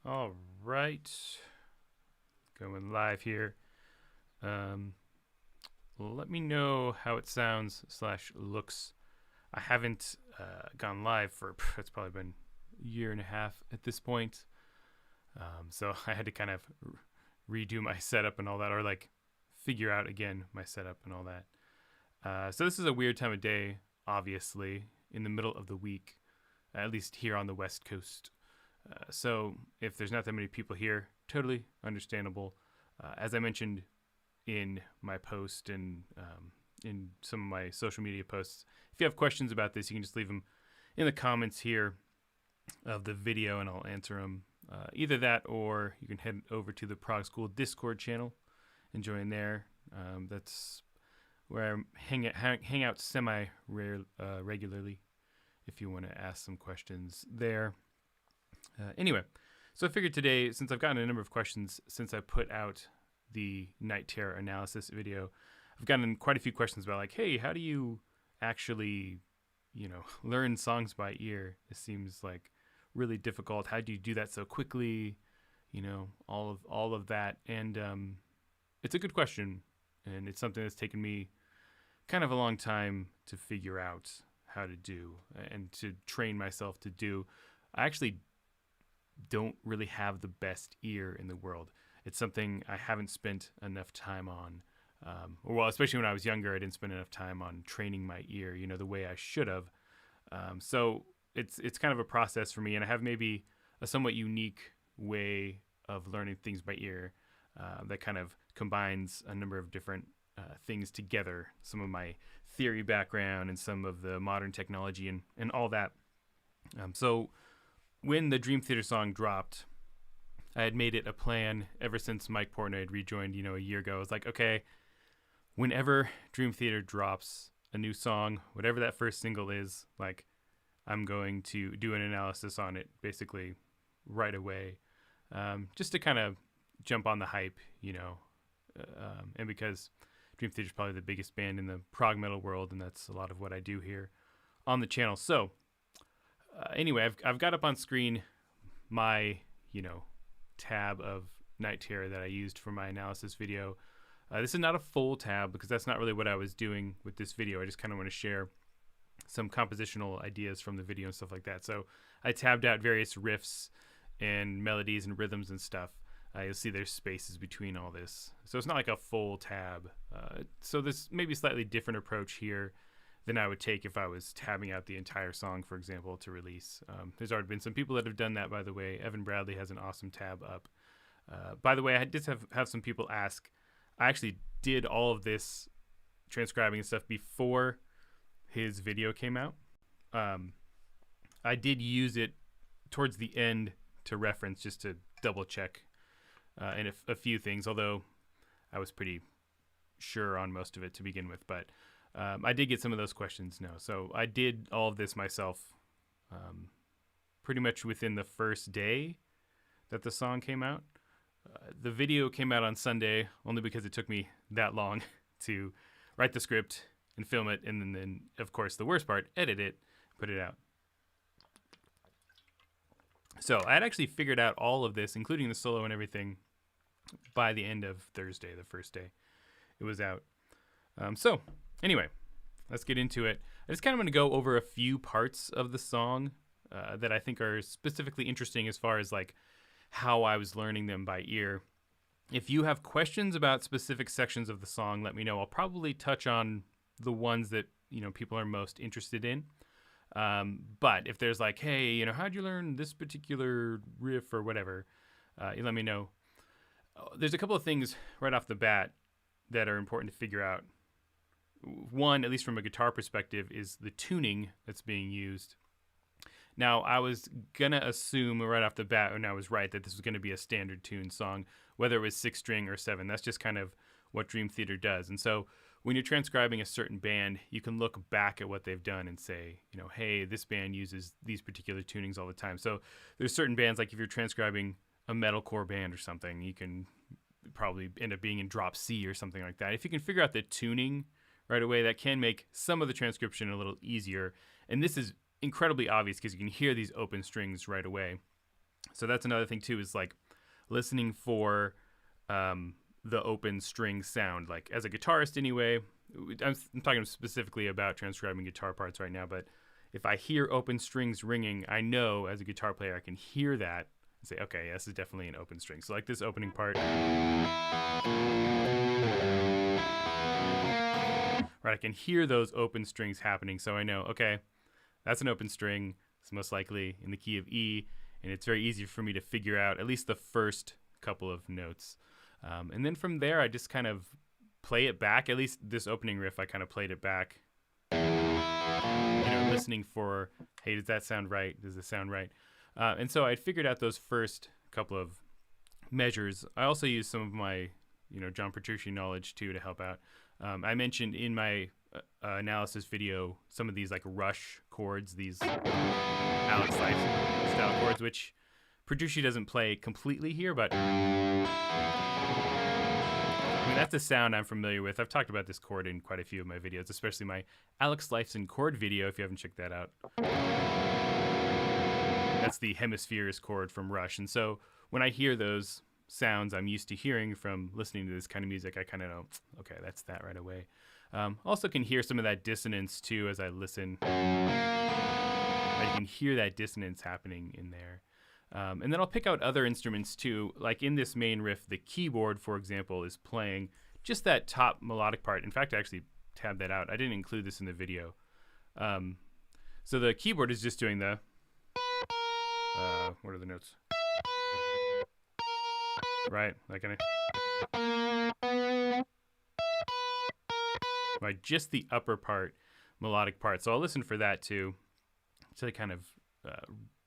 All right. Going live here. Let me know how it sounds / looks. I haven't gone live for, it's probably been a year and a half at this point. So I had to kind of redo my setup and all that, or like figure out again my setup and all that. So this is a weird time of day, obviously, in the middle of the week, at least here on the West Coast. So if there's not that many people here, totally understandable. As I mentioned in my post and in some of my social media posts, if you have questions about this, you can just leave them in the comments here of the video and I'll answer them. Either that or you can head over to the Prog School Discord channel and join there. That's where I hang out regularly if you want to ask some questions there. Anyway, so I figured today, since I've gotten a number of questions since I put out the Night Terror analysis video, I've gotten quite a few questions about like, hey, how do you actually, learn songs by ear? It seems like really difficult. How do you do that so quickly? All of that. And it's a good question, and it's something that's taken me kind of a long time to figure out how to do and to train myself to do. I actually don't really have the best ear in the world. It's something I haven't spent enough time on. Especially when I was younger, I didn't spend enough time on training my ear, the way I should have. So it's kind of a process for me, and I have maybe a somewhat unique way of learning things by ear that kind of combines a number of different things together, some of my theory background and some of the modern technology and all that. So when the Dream Theater song dropped, I had made it a plan ever since Mike Portnoy had rejoined, a year ago. I was like, okay, whenever Dream Theater drops a new song, whatever that first single is, like, I'm going to do an analysis on it basically right away, just to kind of jump on the hype, and because Dream Theater is probably the biggest band in the prog metal world, and that's a lot of what I do here on the channel. So anyway, I've got up on screen my, tab of Night Terror that I used for my analysis video. This is not a full tab because that's not really what I was doing with this video. I just kind of want to share some compositional ideas from the video and stuff like that. So I tabbed out various riffs and melodies and rhythms and stuff. You'll see there's spaces between all this. So it's not like a full tab. So this may be a slightly different approach here than I would take if I was tabbing out the entire song, for example, to release. There's already been some people that have done that, by the way. Evan Bradley has an awesome tab up. By the way, I did have some people ask. I actually did all of this transcribing and stuff before his video came out. I did use it towards the end to reference just to double check and a few things, although I was pretty sure on most of it to begin with. But I did get some of those questions, no. So I did all of this myself pretty much within the first day that the song came out. The video came out on Sunday only because it took me that long to write the script and film it, and then of course, the worst part, edit it, put it out. So I had actually figured out all of this, including the solo and everything, by the end of Thursday, the first day it was out. So anyway, let's get into it. I just kind of want to go over a few parts of the song that I think are specifically interesting as far as like how I was learning them by ear. If you have questions about specific sections of the song, let me know. I'll probably touch on the ones that people are most interested in. But if there's like, hey, how'd you learn this particular riff or whatever, you let me know. There's a couple of things right off the bat that are important to figure out. One, at least from a guitar perspective, is the tuning that's being used. Now, I was going to assume right off the bat, and I was right, that this was going to be a standard tune song, whether it was 6-string or 7. That's just kind of what Dream Theater does. And so when you're transcribing a certain band, you can look back at what they've done and say, hey, this band uses these particular tunings all the time. So there's certain bands, like if you're transcribing a metalcore band or something, you can probably end up being in drop C or something like that. If you can figure out the tuning right away, that can make some of the transcription a little easier. And this is incredibly obvious because you can hear these open strings right away. So that's another thing too, is like listening for the open string sound. Like as a guitarist anyway, I'm talking specifically about transcribing guitar parts right now, but if I hear open strings ringing, I know as a guitar player I can hear that and say, okay, yeah, this is definitely an open string. So like this opening part, right, I can hear those open strings happening. So I know, okay, that's an open string. It's most likely in the key of E, and it's very easy for me to figure out at least the first couple of notes. And then from there, I just kind of play it back. At least this opening riff, I kind of played it back, listening for, hey, does that sound right? Does this sound right? And so I figured out those first couple of measures. I also used some of my, John Petrucci knowledge too to help out. I mentioned in my analysis video some of these like Rush chords, these Alex Lifeson style chords, which Petrucci doesn't play completely here, but that's a sound I'm familiar with. I've talked about this chord in quite a few of my videos, especially my Alex Lifeson chord video, if you haven't checked that out. That's the Hemispheres chord from Rush. And so when I hear those sounds I'm used to hearing from listening to this kind of music, I kind of know, okay, that's that right away. Also can hear some of that dissonance too as I listen. I can hear that dissonance happening in there. And then I'll pick out other instruments too. Like in this main riff, the keyboard, for example, is playing just that top melodic part. In fact, I actually tabbed that out. I didn't include this in the video. So the keyboard is just doing the, what are the notes? Right, like right, just the upper part, melodic part. So I'll listen for that too, to kind of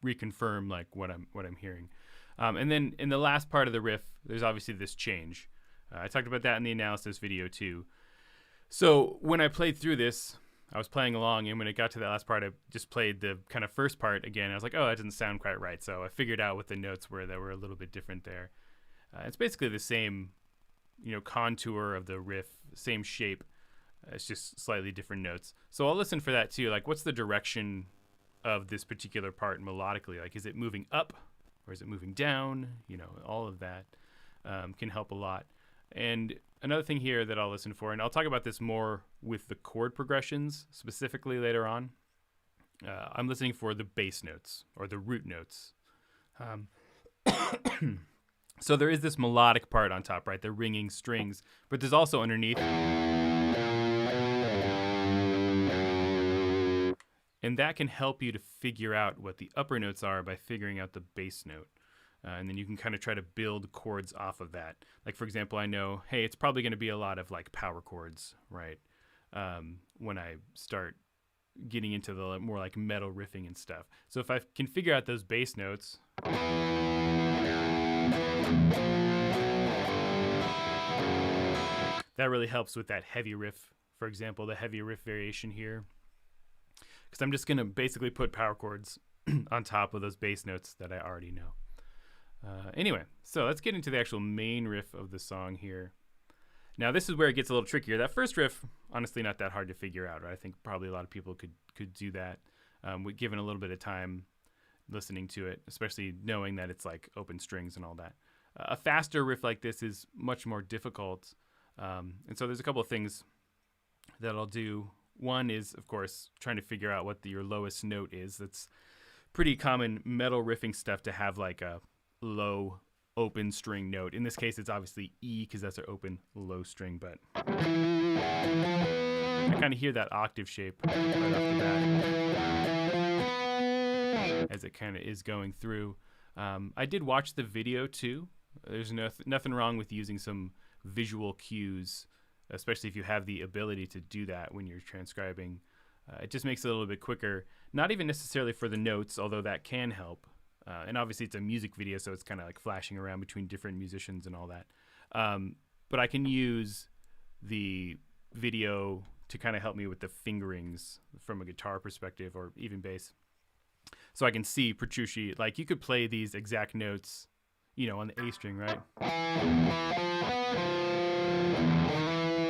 reconfirm like what I'm hearing. And then in the last part of the riff, there's obviously this change. I talked about that in the analysis video too. So when I played through this, I was playing along, and when it got to that last part, I just played the kind of first part again. I was like, oh, that doesn't sound quite right. So I figured out what the notes were that were a little bit different there. It's basically the same, contour of the riff, same shape. It's just slightly different notes. So I'll listen for that too. Like, what's the direction of this particular part melodically? Like, is it moving up or is it moving down? All of that can help a lot. And another thing here that I'll listen for, and I'll talk about this more with the chord progressions specifically later on. I'm listening for the bass notes or the root notes. So there is this melodic part on top, right? The ringing strings, but there's also underneath. And that can help you to figure out what the upper notes are by figuring out the bass note. And then you can kind of try to build chords off of that. Like, for example, I know, hey, it's probably going to be a lot of like power chords, right? When I start getting into the more like metal riffing and stuff. So if I can figure out those bass notes, that really helps with that heavy riff. For example, the heavy riff variation here. Because I'm just going to basically put power chords on top of those bass notes that I already know. Anyway, so let's get into the actual main riff of the song here. Now, this is where it gets a little trickier. That first riff, honestly, not that hard to figure out, right? I think probably a lot of people could do that, given a little bit of time listening to it, especially knowing that it's like open strings and all that. A faster riff like this is much more difficult. And so there's a couple of things that I'll do. One is, of course, trying to figure out what your lowest note is. That's pretty common metal riffing stuff to have like a low open string note. In this case, it's obviously E because that's our open low string, but I kind of hear that octave shape right off the bat as it kind of is going through. I did watch the video too. There's nothing wrong with using some visual cues, especially if you have the ability to do that when you're transcribing. It just makes it a little bit quicker, not even necessarily for the notes, although that can help. And obviously it's a music video, so it's kind of like flashing around between different musicians and all that. But I can use the video to kind of help me with the fingerings from a guitar perspective or even bass. So I can see Petrucci, like you could play these exact notes, on the A string, right?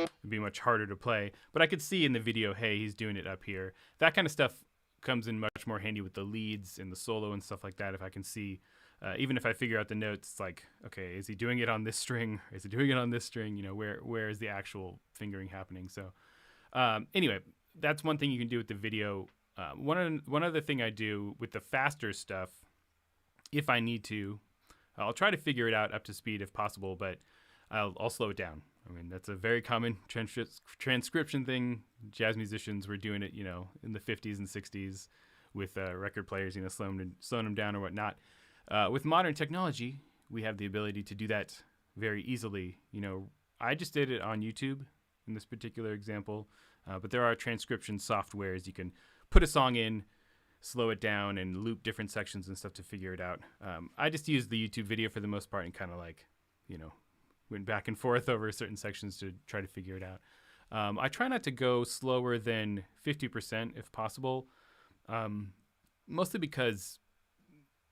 It'd be much harder to play, but I could see in the video, hey, he's doing it up here. That kind of stuff comes in much more handy with the leads and the solo and stuff like that. If I can see even if I figure out the notes, it's like, okay, is he doing it on this string? Is he doing it on this string? You know, where is the actual fingering happening? So anyway, that's one thing you can do with the video. One other thing I do with the faster stuff, if I need to, I'll try to figure it out up to speed if possible, but I'll slow it down. I mean, that's a very common transcription thing. Jazz musicians were doing it, you know, in the 50s and 60s with record players, you know, slowing them down or whatnot. With modern technology, we have the ability to do that very easily. You know, I just did it on YouTube in this particular example, but there are transcription softwares. You can put a song in, slow it down, and loop different sections and stuff to figure it out. I just used the YouTube video for the most part and kind of like, you know, went back and forth over certain sections to try to figure it out. I try not to go slower than 50% if possible, mostly because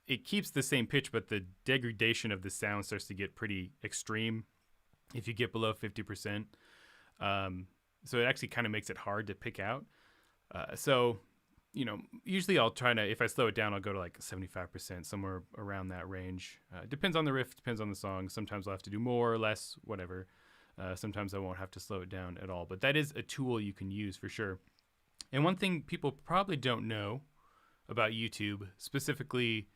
it keeps the same pitch, but the degradation of the sound starts to get pretty extreme if you get below 50%. So it actually kind of makes it hard to pick out. So, you know, usually I'll try to, if I slow it down, I'll go to like 75%, somewhere around that range. Depends on the riff, depends on the song. Sometimes I'll have to do more or less, whatever. Sometimes I won't have to slow it down at all. But that is a tool you can use for sure. And one thing people probably don't know about YouTube, specifically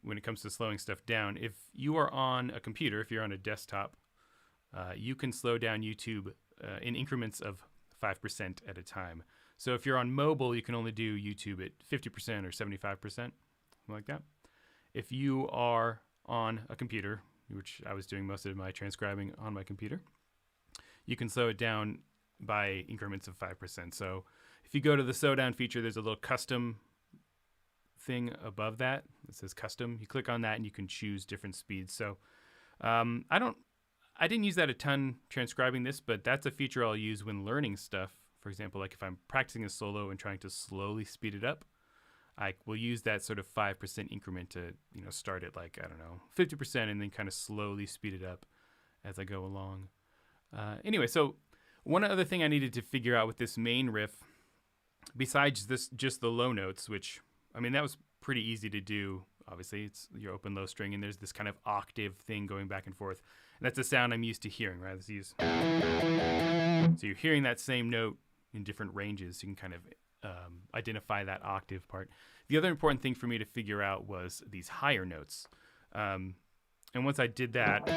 when it comes to slowing stuff down, if you are on a computer, if you're on a desktop, you can slow down YouTube in increments of 5% at a time. So if you're on mobile, you can only do YouTube at 50% or 75%, something like that. If you are on a computer, which I was doing most of my transcribing on my computer, you can slow it down by increments of 5%. So if you go to the slow down feature, there's a little custom thing above that. It says custom. You click on that and you can choose different speeds. So I didn't use that a ton transcribing this, but that's a feature I'll use when learning stuff. For example, like if I'm practicing a solo and trying to slowly speed it up, I will use that sort of 5% increment to, you know, start at like, I don't know, 50% and then kind of slowly speed it up as I go along. Anyway, so one other thing I needed to figure out with this main riff, besides this, just the low notes, which, I mean, that was pretty easy to do. Obviously, it's your open low string, and there's this kind of octave thing going back and forth. And that's a sound I'm used to hearing, right? So you're hearing that same note in different ranges. You can kind of identify that octave part. The other important thing for me to figure out was these higher notes. And once I did that,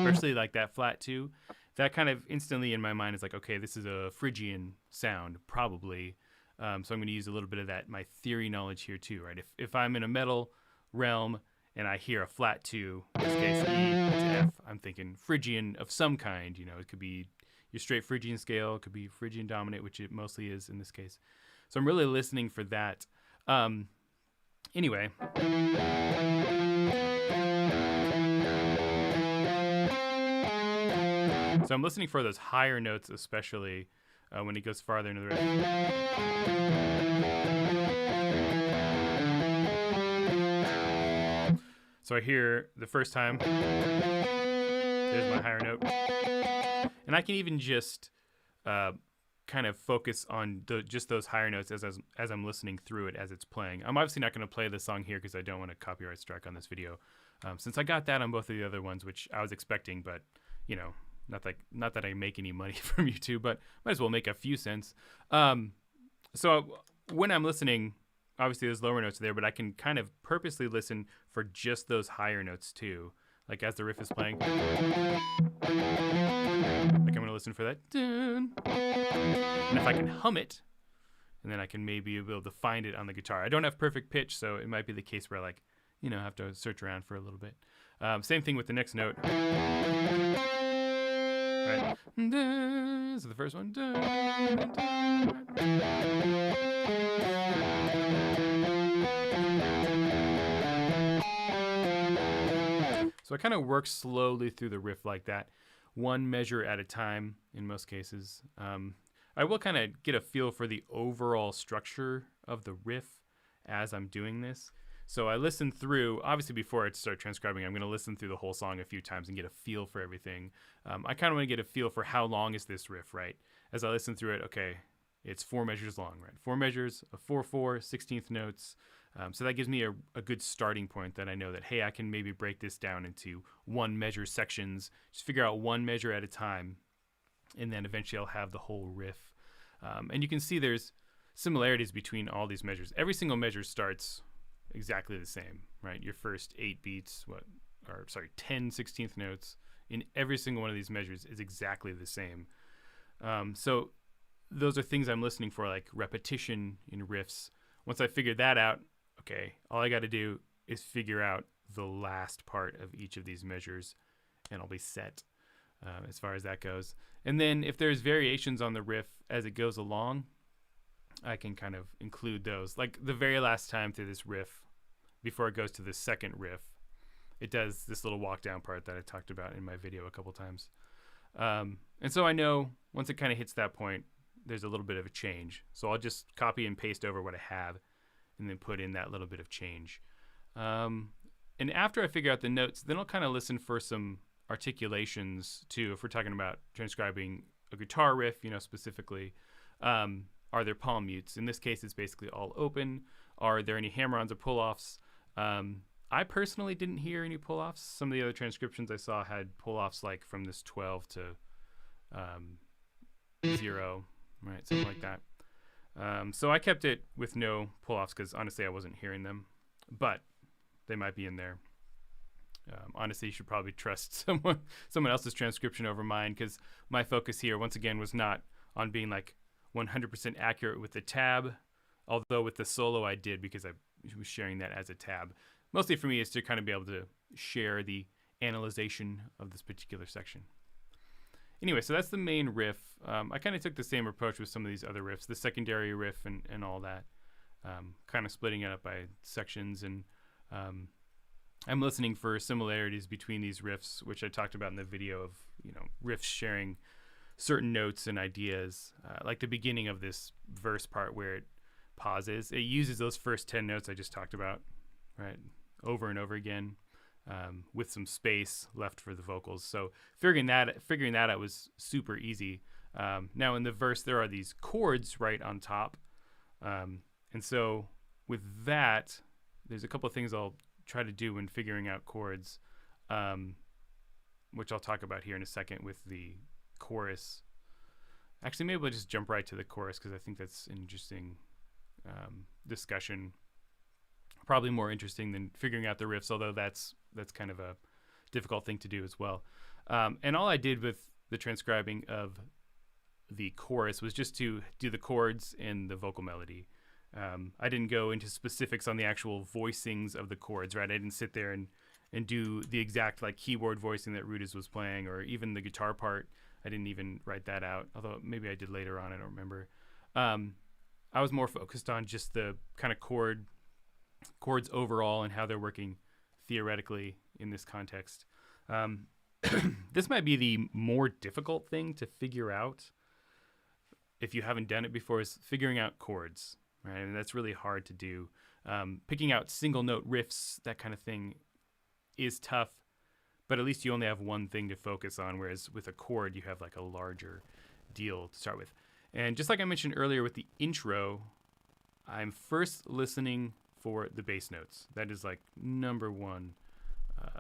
especially like that flat 2, that kind of instantly in my mind is like, okay, this is a Phrygian sound, probably. So I'm going to use a little bit of that, my theory knowledge here too, right? If I'm in a metal realm and I hear a flat 2, in this case E to F, I'm thinking Phrygian of some kind. You know, it could be your straight Phrygian scale, it could be Phrygian dominant, which it mostly is in this case. So I'm really listening for that. Anyway. So I'm listening for those higher notes, especially when it goes farther into the riff. So I hear the first time, there's my higher note. And I can even just kind of focus on just those higher notes as I'm listening through it as it's playing. I'm obviously not going to play the song here because I don't want a copyright strike on this video. Since I got that on both of the other ones, which I was expecting, but, you know, not that I make any money from YouTube, but might as well make a few cents. So when I'm listening, obviously there's lower notes there, but I can kind of purposely listen for just those higher notes too. Like as the riff is playing. Like I'm going to listen for that. And if I can hum it, and then I can maybe be able to find it on the guitar. I don't have perfect pitch, so it might be the case where I, like, you know, have to search around for a little bit. Same thing with the next note. Right. So the first one. So I kind of work slowly through the riff like that, one measure at a time in most cases. I will kind of get a feel for the overall structure of the riff as I'm doing this. So I listen through, obviously before I start transcribing, I'm going to listen through the whole song a few times and get a feel for everything. I kind of want to get a feel for how long is this riff, right? As I listen through it, okay, it's 4 measures long, right? 4 measers, a 4/4, 16th notes. So that gives me a good starting point that I know that, hey, I can maybe break this down into one measure sections, just figure out one measure at a time, and then eventually I'll have the whole riff. And you can see there's similarities between all these measures. Every single measure starts exactly the same, right? Your first 8 beats, 10 16th notes in every single one of these measures is exactly the same. So those are things I'm listening for, like repetition in riffs. Once I figure that out, okay, all I got to do is figure out the last part of each of these measures, and I'll be set as far as that goes. And then if there's variations on the riff as it goes along, I can kind of include those. Like the very last time through this riff, before it goes to the second riff, it does this little walk down part that I talked about in my video a couple times. And so I know once it kind of hits that point, there's a little bit of a change. So I'll just copy and paste over what I have and then put in that little bit of change. And after I figure out the notes, then I'll kind of listen for some articulations too. If we're talking about transcribing a guitar riff, specifically, are there palm mutes? In this case, it's basically all open. Are there any hammer-ons or pull-offs? I personally didn't hear any pull-offs. Some of the other transcriptions I saw had pull-offs like from this 12 to 0, right? Something like that. So I kept it with no pull-offs because honestly I wasn't hearing them, but they might be in there. Honestly, you should probably trust someone else's transcription over mine, because my focus here, once again, was not on being like 100% accurate with the tab, although with the solo I did, because I was sharing that as a tab. Mostly for me is to kind of be able to share the analyzation of this particular section. Anyway, so that's the main riff. I kind of took the same approach with some of these other riffs, the secondary riff and all that, kind of splitting it up by sections. And I'm listening for similarities between these riffs, which I talked about in the video of, riffs sharing certain notes and ideas, like the beginning of this verse part where it pauses. It uses those first 10 notes I just talked about, right, over and over again, with some space left for the vocals. So figuring that out was super easy. Now in the verse, there are these chords right on top. And so with that, there's a couple of things I'll try to do when figuring out chords, which I'll talk about here in a second with the chorus. Actually, maybe we'll just jump right to the chorus, because I think that's an interesting discussion. Probably more interesting than figuring out the riffs, although that's kind of a difficult thing to do as well. And all I did with the transcribing of the chorus was just to do the chords and the vocal melody. I didn't go into specifics on the actual voicings of the chords, right? I didn't sit there and do the exact like keyboard voicing that Rudis was playing, or even the guitar part. I didn't even write that out, although maybe I did later on, I don't remember. I was more focused on just the kind of chords overall and how they're working theoretically in this context. This might be the more difficult thing to figure out if you haven't done it before, is figuring out chords, right? And that's really hard to do. Picking out single note riffs, that kind of thing, is tough, but at least you only have one thing to focus on, whereas with a chord you have like a larger deal to start with. And just like I mentioned earlier with the intro, I'm first listening for the bass notes. That is like number one.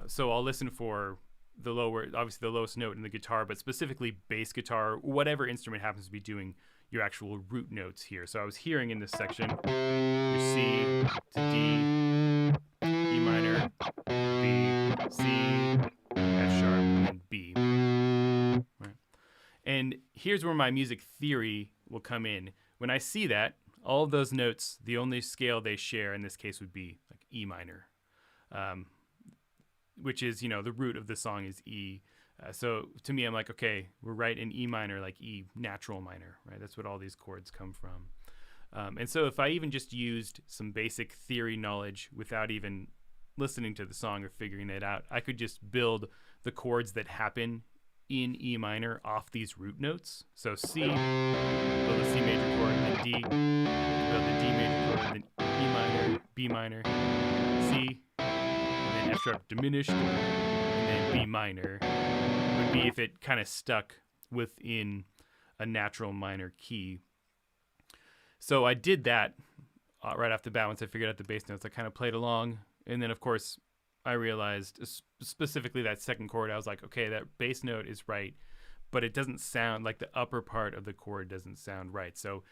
So I'll listen for obviously the lowest note in the guitar, but specifically bass guitar, whatever instrument happens to be doing your actual root notes here. So I was hearing in this section your C to D, E minor, B, C, F sharp, and then B. Right. And here's where my music theory will come in. When I see that, all of those notes, the only scale they share in this case would be like E minor, which is, the root of the song is E. So to me, I'm like, okay, we're right in E minor, like E natural minor, right? That's what all these chords come from. And so if I even just used some basic theory knowledge without even listening to the song or figuring it out, I could just build the chords that happen in E minor off these root notes. So C, build the C major chord, then D, build the D major chord, then E minor, B minor, C, and then F sharp diminished, and then B minor would be if it kind of stuck within a natural minor key. So I did that right off the bat, once I figured out the bass notes, I kind of played along. And then, of course, I realized specifically that second chord, I was like, okay, that bass note is right, but it doesn't sound like the upper part of the chord doesn't sound right. So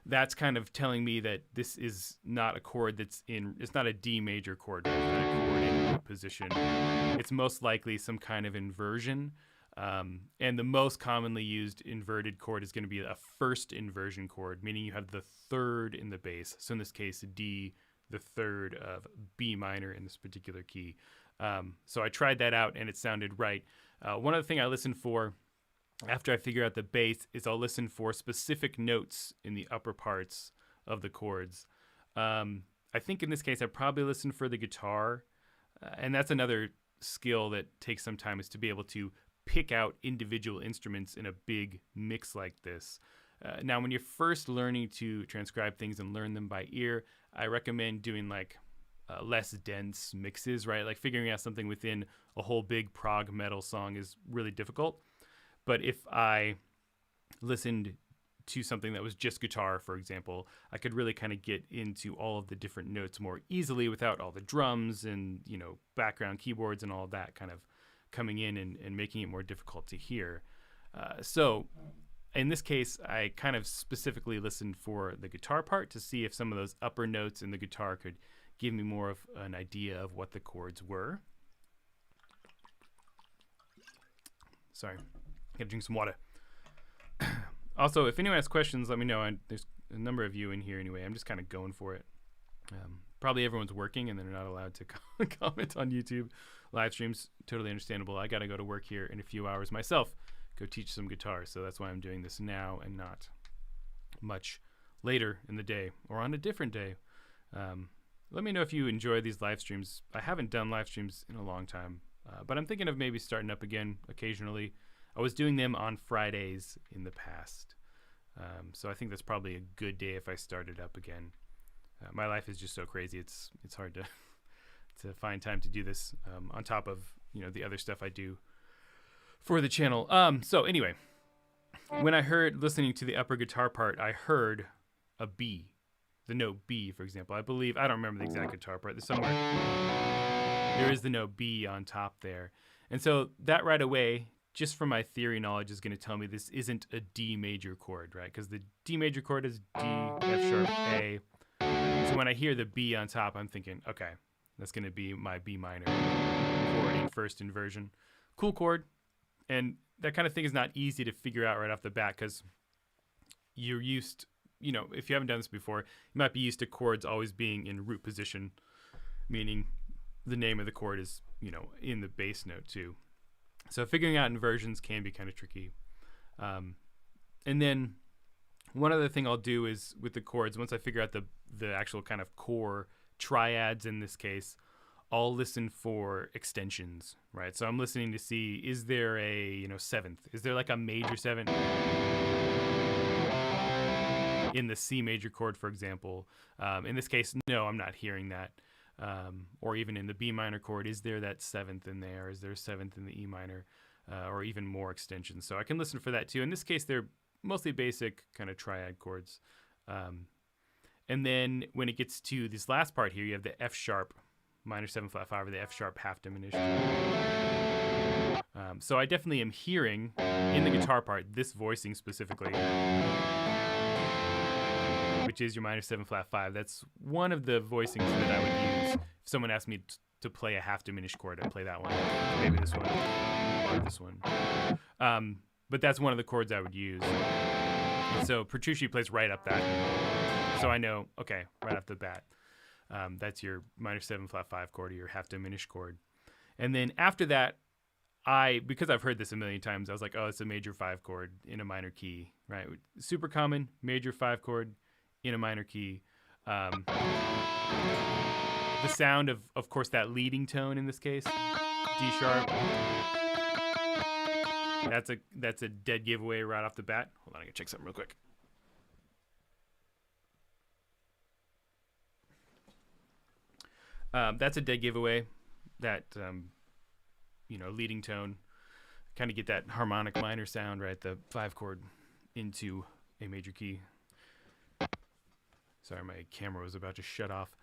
that's kind of telling me that this is not a chord it's not a D major chord, right? It's not a chord in root position. It's most likely some kind of inversion. And the most commonly used inverted chord is going to be a first inversion chord, meaning you have the third in the bass. So in this case, D, the third of B minor in this particular key. So I tried that out and it sounded right. One other thing I listen for after I figure out the bass is I'll listen for specific notes in the upper parts of the chords. I think in this case, I probably listen for the guitar. And that's another skill that takes some time, is to be able to pick out individual instruments in a big mix like this. Now, when you're first learning to transcribe things and learn them by ear, I recommend doing like less dense mixes, right? Like figuring out something within a whole big prog metal song is really difficult. But if I listened to something that was just guitar, for example, I could really kind of get into all of the different notes more easily without all the drums and, background keyboards and all of that kind of coming in and making it more difficult to hear. So in this case, I kind of specifically listened for the guitar part to see if some of those upper notes in the guitar could give me more of an idea of what the chords were. Sorry, I gotta drink some water. Also, if anyone has questions, let me know. There's a number of you in here anyway. I'm just kind of going for it. Probably everyone's working and they're not allowed to comment on YouTube live streams. Totally understandable. I got to go to work here in a few hours myself, go teach some guitar. So that's why I'm doing this now and not much later in the day or on a different day. Let me know if you enjoy these live streams. I haven't done live streams in a long time, but I'm thinking of maybe starting up again occasionally. I was doing them on Fridays in the past. So I think that's probably a good day if I started up again. My life is just so crazy. It's hard to find time to do this on top of, the other stuff I do for the channel. So anyway, when I heard listening to the upper guitar part, I heard a B, the note B, for example. I don't remember the exact guitar part. There's somewhere. There is the note B on top there. And so that right away, just from my theory knowledge, is going to tell me this isn't a D major chord, right? Because the D major chord is D, F sharp, A. So when I hear the B on top, I'm thinking, okay, that's going to be my B minor chord in first inversion. Cool chord. And that kind of thing is not easy to figure out right off the bat because you're used, if you haven't done this before, you might be used to chords always being in root position, meaning the name of the chord is, in the bass note too. So figuring out inversions can be kind of tricky. And then one other thing I'll do is with the chords, once I figure out the actual kind of core triads in this case, I'll listen for extensions, right? So I'm listening to see, is there a, seventh? Is there like a major seventh in the C major chord, for example? In this case, no, I'm not hearing that. Or even in the B minor chord, is there that seventh in there? Is there a seventh in the E minor? Or even more extensions? So I can listen for that too. In this case, they're mostly basic kind of triad chords. And then when it gets to this last part here, you have the F sharp minor 7 flat 5 or the F sharp half diminished. So I definitely am hearing in the guitar part this voicing specifically, which is your minor 7 flat 5. That's one of the voicings that I would use if someone asked me to play a half diminished chord. I'd play that one, maybe this one or this one. But that's one of the chords I would use. And so Petrucci plays right up that. So I know, okay, right off the bat, that's your minor 7 flat 5 chord or your half diminished chord. And then after that, because I've heard this a million times, I was like, oh, it's a major 5 chord in a minor key, right? Super common, major 5 chord in a minor key. The sound of course, that leading tone in this case, D sharp. That's a dead giveaway right off the bat. Hold on, I gotta check something real quick. That's a dead giveaway. That leading tone, kind of get that harmonic minor sound, right? The 5 chord into a major key. Sorry, my camera was about to shut off.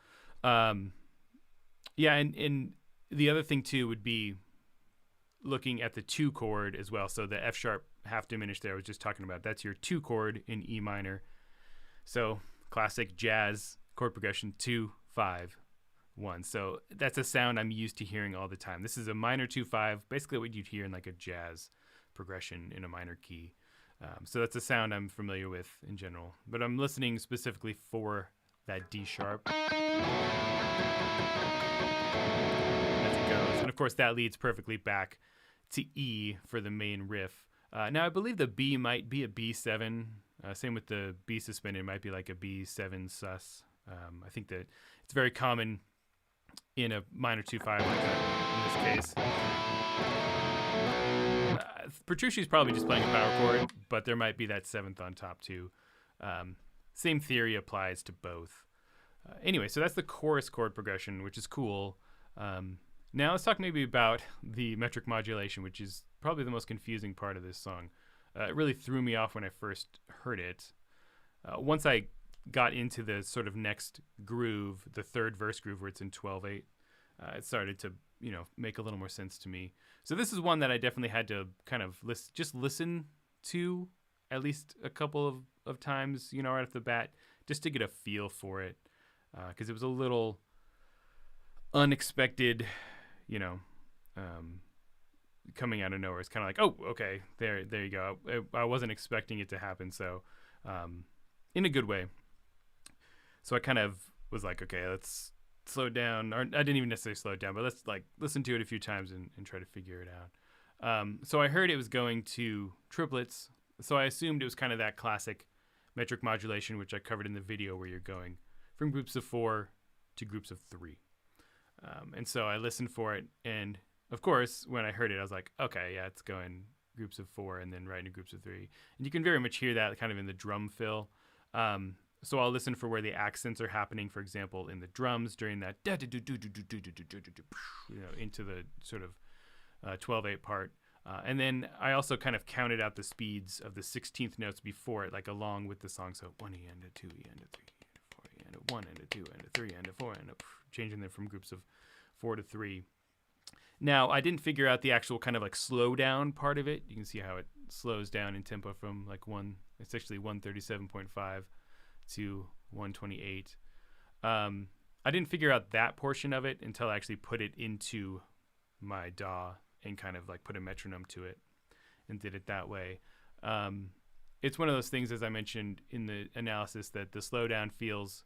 Yeah, and the other thing too would be looking at the 2 chord as well. So the F sharp half diminished there I was just talking about, that's your 2 chord in E minor. So classic jazz chord progression, 2, 5, 1. So that's a sound I'm used to hearing all the time. This is a minor 2-5, basically what you'd hear in like a jazz progression in a minor key. So that's a sound I'm familiar with in general, but I'm listening specifically for that D sharp as it goes. And of course that leads perfectly back to E for the main riff. Now I believe the B might be a B7. Same with the B suspended, it might be like a B7 sus. I think that it's very common in a minor 2-5 like that in this case. Petrucci's probably just playing a power chord, but there might be that 7th on top too. Same theory applies to both. Anyway, so that's the chorus chord progression, which is cool. Now let's talk maybe about the metric modulation, which is probably the most confusing part of this song. It really threw me off when I first heard it. Once I got into the sort of next groove, the third verse groove where it's in 12/8, it started to, make a little more sense to me. So this is one that I definitely had to kind of just listen to at least a couple of times, right off the bat, just to get a feel for it, because it was a little unexpected, coming out of nowhere. It's kind of like, oh, okay, there you go. I wasn't expecting it to happen, so in a good way. So I kind of was like, okay, let's slow down, or I didn't even necessarily slow it down, but let's listen to it a few times and try to figure it out. So I heard it was going to triplets, so I assumed it was kind of that classic metric modulation, which I covered in the video, where you're going from groups of 4 to groups of 3. And so I listened for it, and of course, when I heard it, I was like, okay, yeah, it's going groups of 4 and then right into groups of 3. And you can very much hear that kind of in the drum fill. So I'll listen for where the accents are happening, for example, in the drums during that into the sort of 12/8 part. And then I also kind of counted out the speeds of the 16th notes before it, like along with the song. So 1 E and a 2 E and a 3 E and a 4 E and a 1 and a 2 and a 3 and a 4 and a changing them from groups of 4 to 3. Now, I didn't figure out the actual kind of like slow down part of it. You can see how it slows down in tempo from like it's actually 137.5 to 128. I didn't figure out that portion of it until I actually put it into my DAW and kind of like put a metronome to it and did it that way. It's one of those things, as I mentioned in the analysis, that the slowdown feels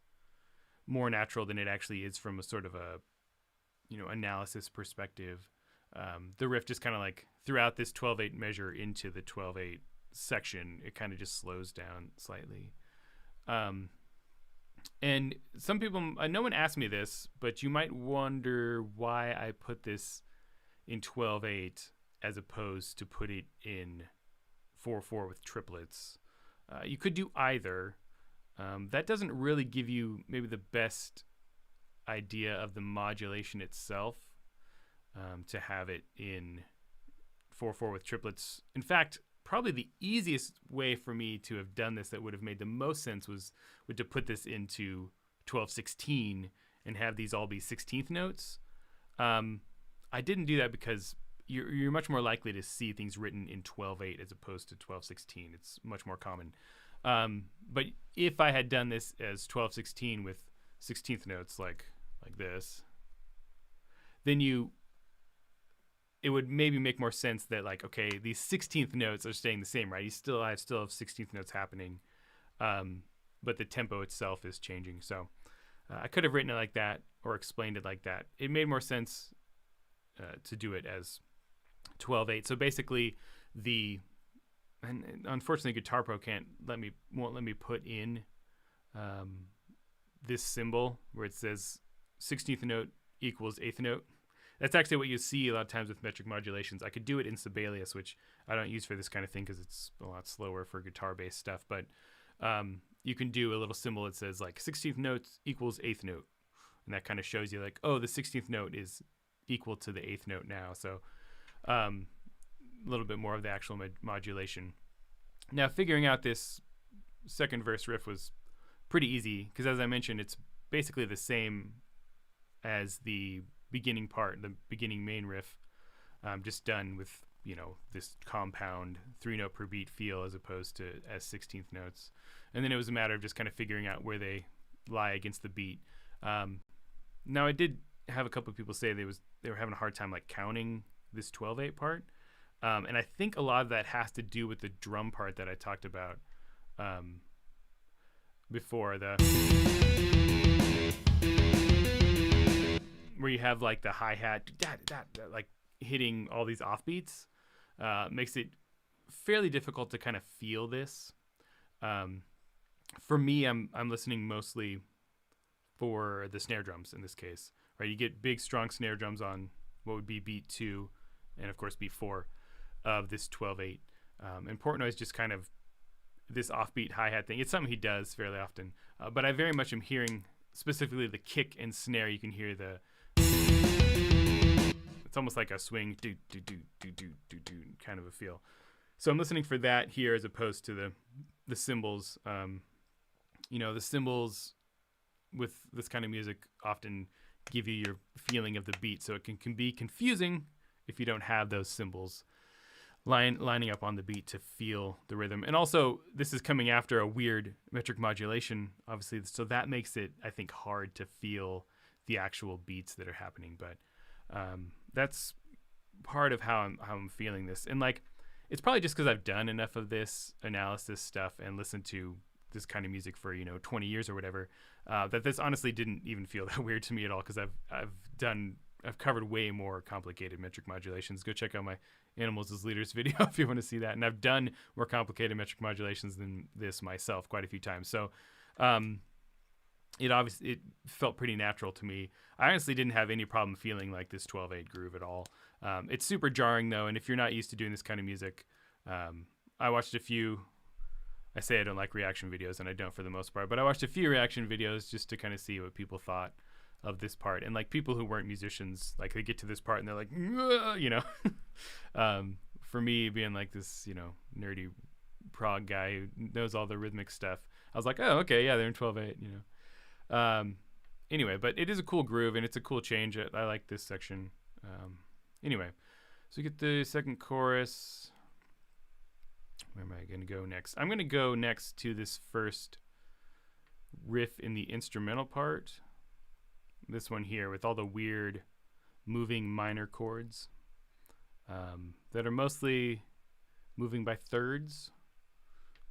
more natural than it actually is from a sort of a analysis perspective. The riff just kind of like throughout this 12/8 measure into the 12/8 section, it kind of just slows down slightly. And some people, no one asked me this, but you might wonder why I put this in 12/8 as opposed to put it in 4/4 with triplets. You could do either. That doesn't really give you maybe the best idea of the modulation itself, to have it in 4/4 with triplets. In fact, probably the easiest way for me to have done this that would have made the most sense would to put this into 12/16 and have these all be 16th notes. I didn't do that because you're much more likely to see things written in 12/8 as opposed to 12/16. It's much more common. But if I had done this as 12/16 with 16th notes like this, then it would maybe make more sense that like, okay, these 16th notes are staying the same, right? I still have 16th notes happening, but the tempo itself is changing. So I could have written it like that or explained it like that. It made more sense to do it as 12/8. So basically, and unfortunately, Guitar Pro won't let me put in this symbol where it says 16th note equals 8th note. That's actually what you see a lot of times with metric modulations. I could do it in Sibelius, which I don't use for this kind of thing because it's a lot slower for guitar-based stuff. But you can do a little symbol that says like 16th note equals 8th note. And that kind of shows you like, oh, the 16th note is equal to the 8th note now. So a little bit more of the actual modulation. Now, figuring out this second verse riff was pretty easy because, as I mentioned, it's basically the same as the beginning part, the beginning main riff, just done with, you know, this compound 3-note per beat feel as opposed to as 16th notes. And then it was a matter of just kind of figuring out where they lie against the beat. Now I did have a couple of people say they were having a hard time like counting this 12/8 part. And I think a lot of that has to do with the drum part that I talked about before, where you have like the hi-hat like hitting all these offbeats. Makes it fairly difficult to kind of feel this. For me, I'm listening mostly for the snare drums in this case, right? You get big, strong snare drums on what would be beat 2 and of course beat 4 of this 12/8. And Portnoy is just kind of this offbeat hi-hat thing. It's something he does fairly often, but I very much am hearing specifically the kick and snare. You can hear it's almost like a swing do do do do do do do kind of a feel. So I'm listening for that here as opposed to the cymbals. You know, the cymbals with this kind of music often give you your feeling of the beat, so it can be confusing if you don't have those cymbals lining up on the beat to feel the rhythm. And also, this is coming after a weird metric modulation, obviously, so that makes it, I think, hard to feel the actual beats that are happening. But that's part of how I'm feeling this. And like, it's probably just because I've done enough of this analysis stuff and listened to this kind of music for, 20 years or whatever, that this honestly didn't even feel that weird to me at all, because I've covered way more complicated metric modulations. Go check out my Animals as Leaders video if you want to see that. And I've done more complicated metric modulations than this myself quite a few times. So it felt pretty natural to me. I honestly didn't have any problem feeling like this 12/8 groove at all. It's super jarring though, and if you're not used to doing this kind of music, I watched a few. I say I don't like reaction videos, and I don't for the most part, but I watched a few reaction videos just to kind of see what people thought of this part. And like people who weren't musicians, like they get to this part and they're like, for me being like this, nerdy prog guy who knows all the rhythmic stuff, I was like, oh, okay, yeah, they're in 12/8, Anyway, but it is a cool groove and it's a cool change. I like this section. Anyway, so we get the second chorus. Where am I going to go next? I'm going to go next to this first riff in the instrumental part. This one here with all the weird moving minor chords that are mostly moving by thirds,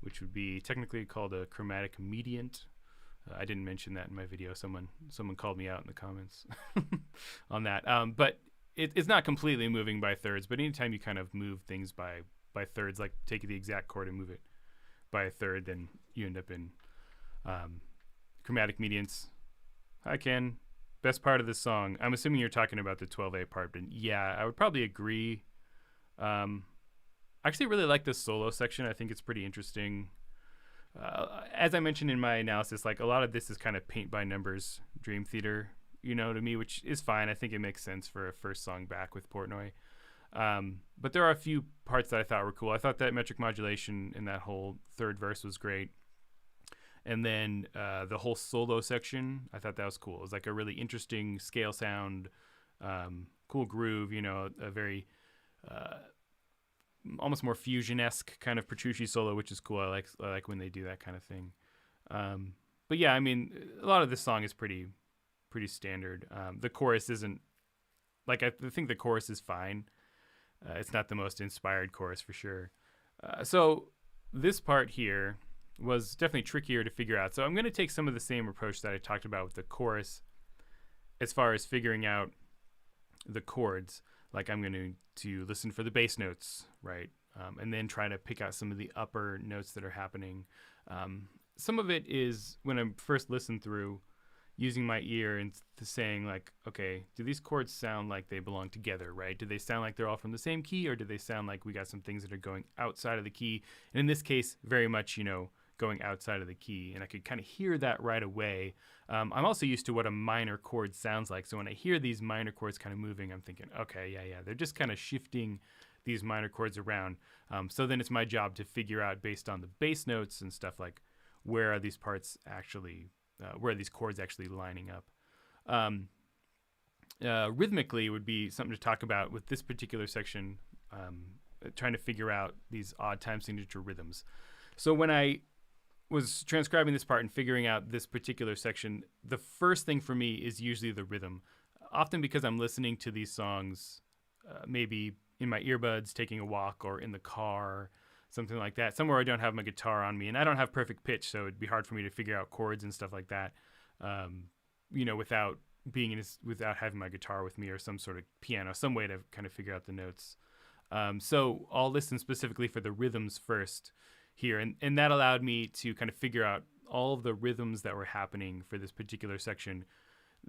which would be technically called a chromatic mediant. I didn't mention that in my video. Someone called me out in the comments on that. But it's not completely moving by thirds, but anytime you kind of move things by thirds, like take the exact chord and move it by a third, then you end up in chromatic mediants. Hi, Ken. Best part of this song. I'm assuming you're talking about the 12/8 part, but yeah, I would probably agree. I actually really like this solo section. I think it's pretty interesting. As I mentioned in my analysis, like a lot of this is kind of paint by numbers, Dream Theater, to me, which is fine. I think it makes sense for a first song back with Portnoy. But there are a few parts that I thought were cool. I thought that metric modulation in that whole third verse was great. And then the whole solo section, I thought that was cool. It was like a really interesting scale sound, cool groove, a very almost more fusion-esque kind of Petrucci solo, which is cool. I like when they do that kind of thing. But yeah, I mean, a lot of this song is pretty standard. The chorus isn't, like, I think the chorus is fine. It's not the most inspired chorus for sure. So this part here was definitely trickier to figure out. So I'm going to take some of the same approach that I talked about with the chorus as far as figuring out the chords. Like I'm going to listen for the bass notes, right? And then try to pick out some of the upper notes that are happening. Some of it is when I first listened through, using my ear and saying like, okay, do these chords sound like they belong together, right? Do they sound like they're all from the same key, or do they sound like we got some things that are going outside of the key? And in this case, very much, going outside of the key. And I could kind of hear that right away. I'm also used to what a minor chord sounds like. So when I hear these minor chords kind of moving, I'm thinking, okay, yeah, they're just kind of shifting these minor chords around. So then it's my job to figure out, based on the bass notes and stuff, like where are these parts actually, where are these chords actually lining up. Rhythmically would be something to talk about with this particular section, trying to figure out these odd time signature rhythms. So when I was transcribing this part and figuring out this particular section, the first thing for me is usually the rhythm. Often because I'm listening to these songs, maybe in my earbuds, taking a walk, or in the car, something like that, somewhere I don't have my guitar on me, and I don't have perfect pitch, so it'd be hard for me to figure out chords and stuff like that, without without having my guitar with me or some sort of piano, some way to kind of figure out the notes. So I'll listen specifically for the rhythms first here, and that allowed me to kind of figure out all of the rhythms that were happening for this particular section.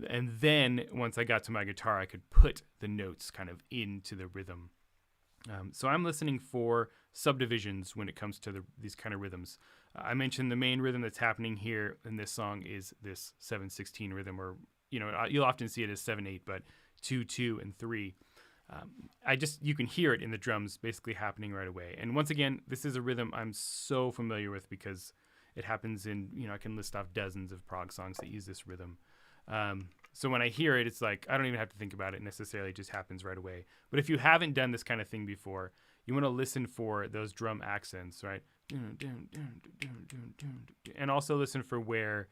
And then once I got to my guitar, I could put the notes kind of into the rhythm. So I'm listening for subdivisions when it comes to these kind of rhythms. I mentioned the main rhythm that's happening here in this song is this 7/16 rhythm, or you'll often see it as 7/8, but 2/2 and 3. You can hear it in the drums basically happening right away. And once again, this is a rhythm I'm so familiar with because it happens in, I can list off dozens of prog songs that use this rhythm. So when I hear it, it's like I don't even have to think about it necessarily; it just happens right away. But if you haven't done this kind of thing before, you want to listen for those drum accents, right? And also listen for where,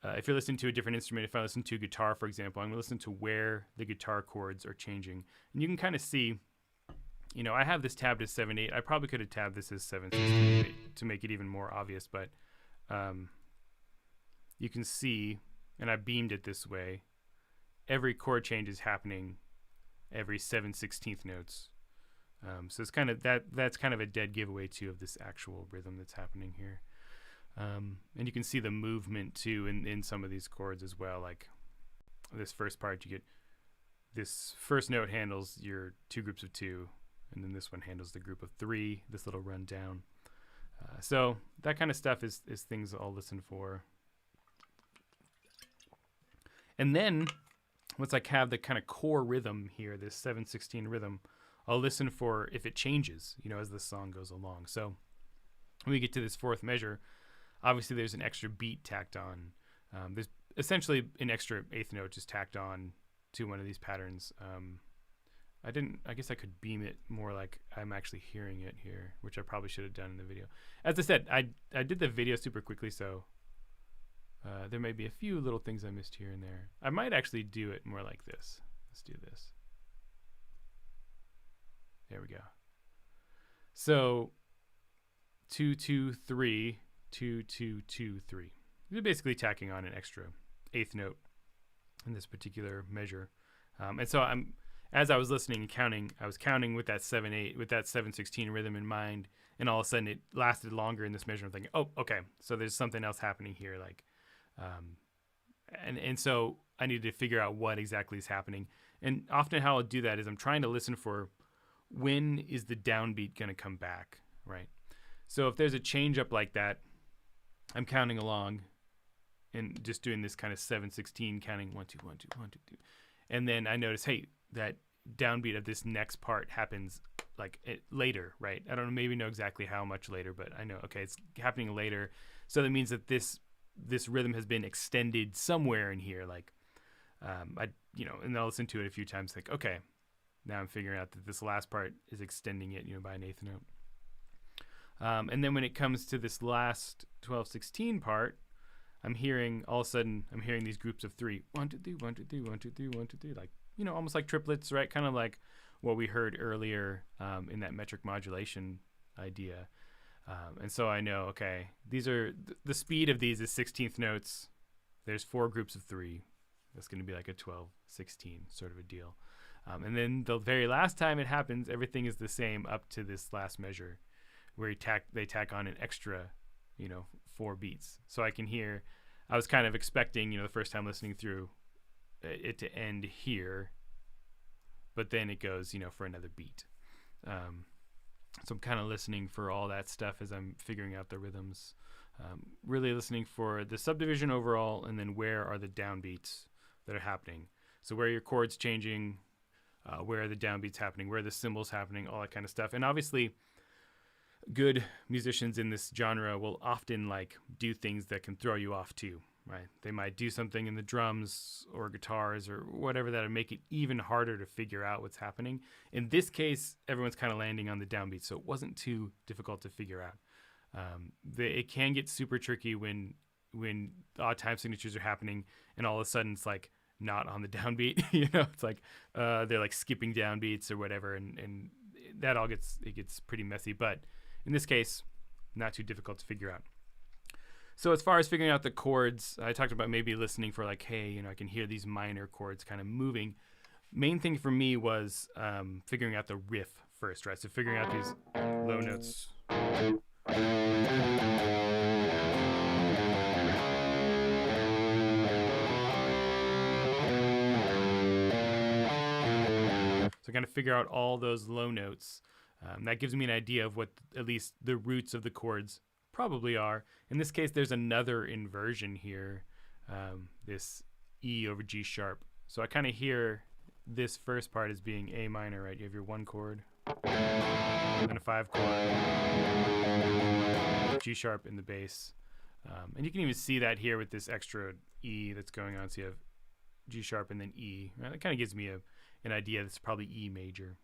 if you're listening to a different instrument, if I listen to a guitar, for example, I'm going to listen to where the guitar chords are changing. And you can kind of see, I have this tabbed as 7/8. I probably could have tabbed this as 7/16 to make it even more obvious, but you can see, and I beamed it this way, every chord change is happening every 7/16 notes. So it's kind of that's kind of a dead giveaway too of this actual rhythm that's happening here. And you can see the movement too in some of these chords as well. Like this first part, you get this first note handles your two groups of 2, and then this one handles the group of 3, this little run down. So that kind of stuff is things I'll listen for. And then once I have the kind of core rhythm here, this 7/16 rhythm, I'll listen for if it changes, as the song goes along. So when we get to this fourth measure, obviously there's an extra beat tacked on. There's essentially an extra eighth note just tacked on to one of these patterns. I guess I could beam it more like I'm actually hearing it here, which I probably should have done in the video. As I said, I did the video super quickly, so there may be a few little things I missed here and there. I might actually do it more like this. Let's do this. There we go. So 2 2 3 2 2 2 3. You're basically tacking on an extra eighth note in this particular measure. And so as I was listening and counting, I was counting with that 7/8, with that 7/16 rhythm in mind, and all of a sudden it lasted longer in this measure. I'm thinking, oh, okay, so there's something else happening here, like, and so I needed to figure out what exactly is happening. And often how I'll do that is I'm trying to listen for when is the downbeat going to come back, right? So if there's a change up like that, I'm counting along and just doing this kind of 7/16 counting 1 2 1 2 1 2 2, and then I notice, hey, that downbeat of this next part happens like later, right? I don't maybe know exactly how much later, but I know, okay, it's happening later. So that means that this rhythm has been extended somewhere in here, like and I'll listen to it a few times, like, okay, now I'm figuring out that this last part is extending it, by an eighth note. And then when it comes to this last 12/16 part, all of a sudden I'm hearing these groups of 3, 1 2 3 1 2 3 1 2 3 1 2 3, like, almost like triplets, right? Kind of like what we heard earlier in that metric modulation idea. And so I know, okay, these are the speed of these is 16th notes. There's 4 groups of 3. That's going to be like a 12/16 sort of a deal. And then the very last time it happens, everything is the same up to this last measure, where they tack on an extra, 4 beats. So I can hear. I was kind of expecting, the first time listening through, it to end here, but then it goes, for another beat. So I'm kind of listening for all that stuff as I'm figuring out the rhythms. Really listening for the subdivision overall, and then where are the downbeats that are happening. So where are your chords changing, where are the downbeats happening, where are the cymbals happening, all that kind of stuff. And obviously, good musicians in this genre will often like do things that can throw you off too, right? They might do something in the drums or guitars or whatever that'll make it even harder to figure out what's happening. In this case, everyone's kind of landing on the downbeat, so it wasn't too difficult to figure out. It can get super tricky when odd time signatures are happening and all of a sudden it's like not on the downbeat. It's like they're like skipping downbeats or whatever, and that all gets pretty messy. But in this case, not too difficult to figure out. So as far as figuring out the chords, I talked about maybe listening for like, hey, I can hear these minor chords kind of moving. Main thing for me was figuring out the riff first, right? So figuring out these low notes. So kind of figure out all those low notes. That gives me an idea of what at least the roots of the chords probably are. In this case, there's another inversion here, this E over G sharp. So I kind of hear this first part as being A minor, right? You have your 1 chord, and then a 5 chord, G sharp in the bass. And you can even see that here with this extra E that's going on. So you have G sharp and then E. Right? That kind of gives me an idea that's probably E major.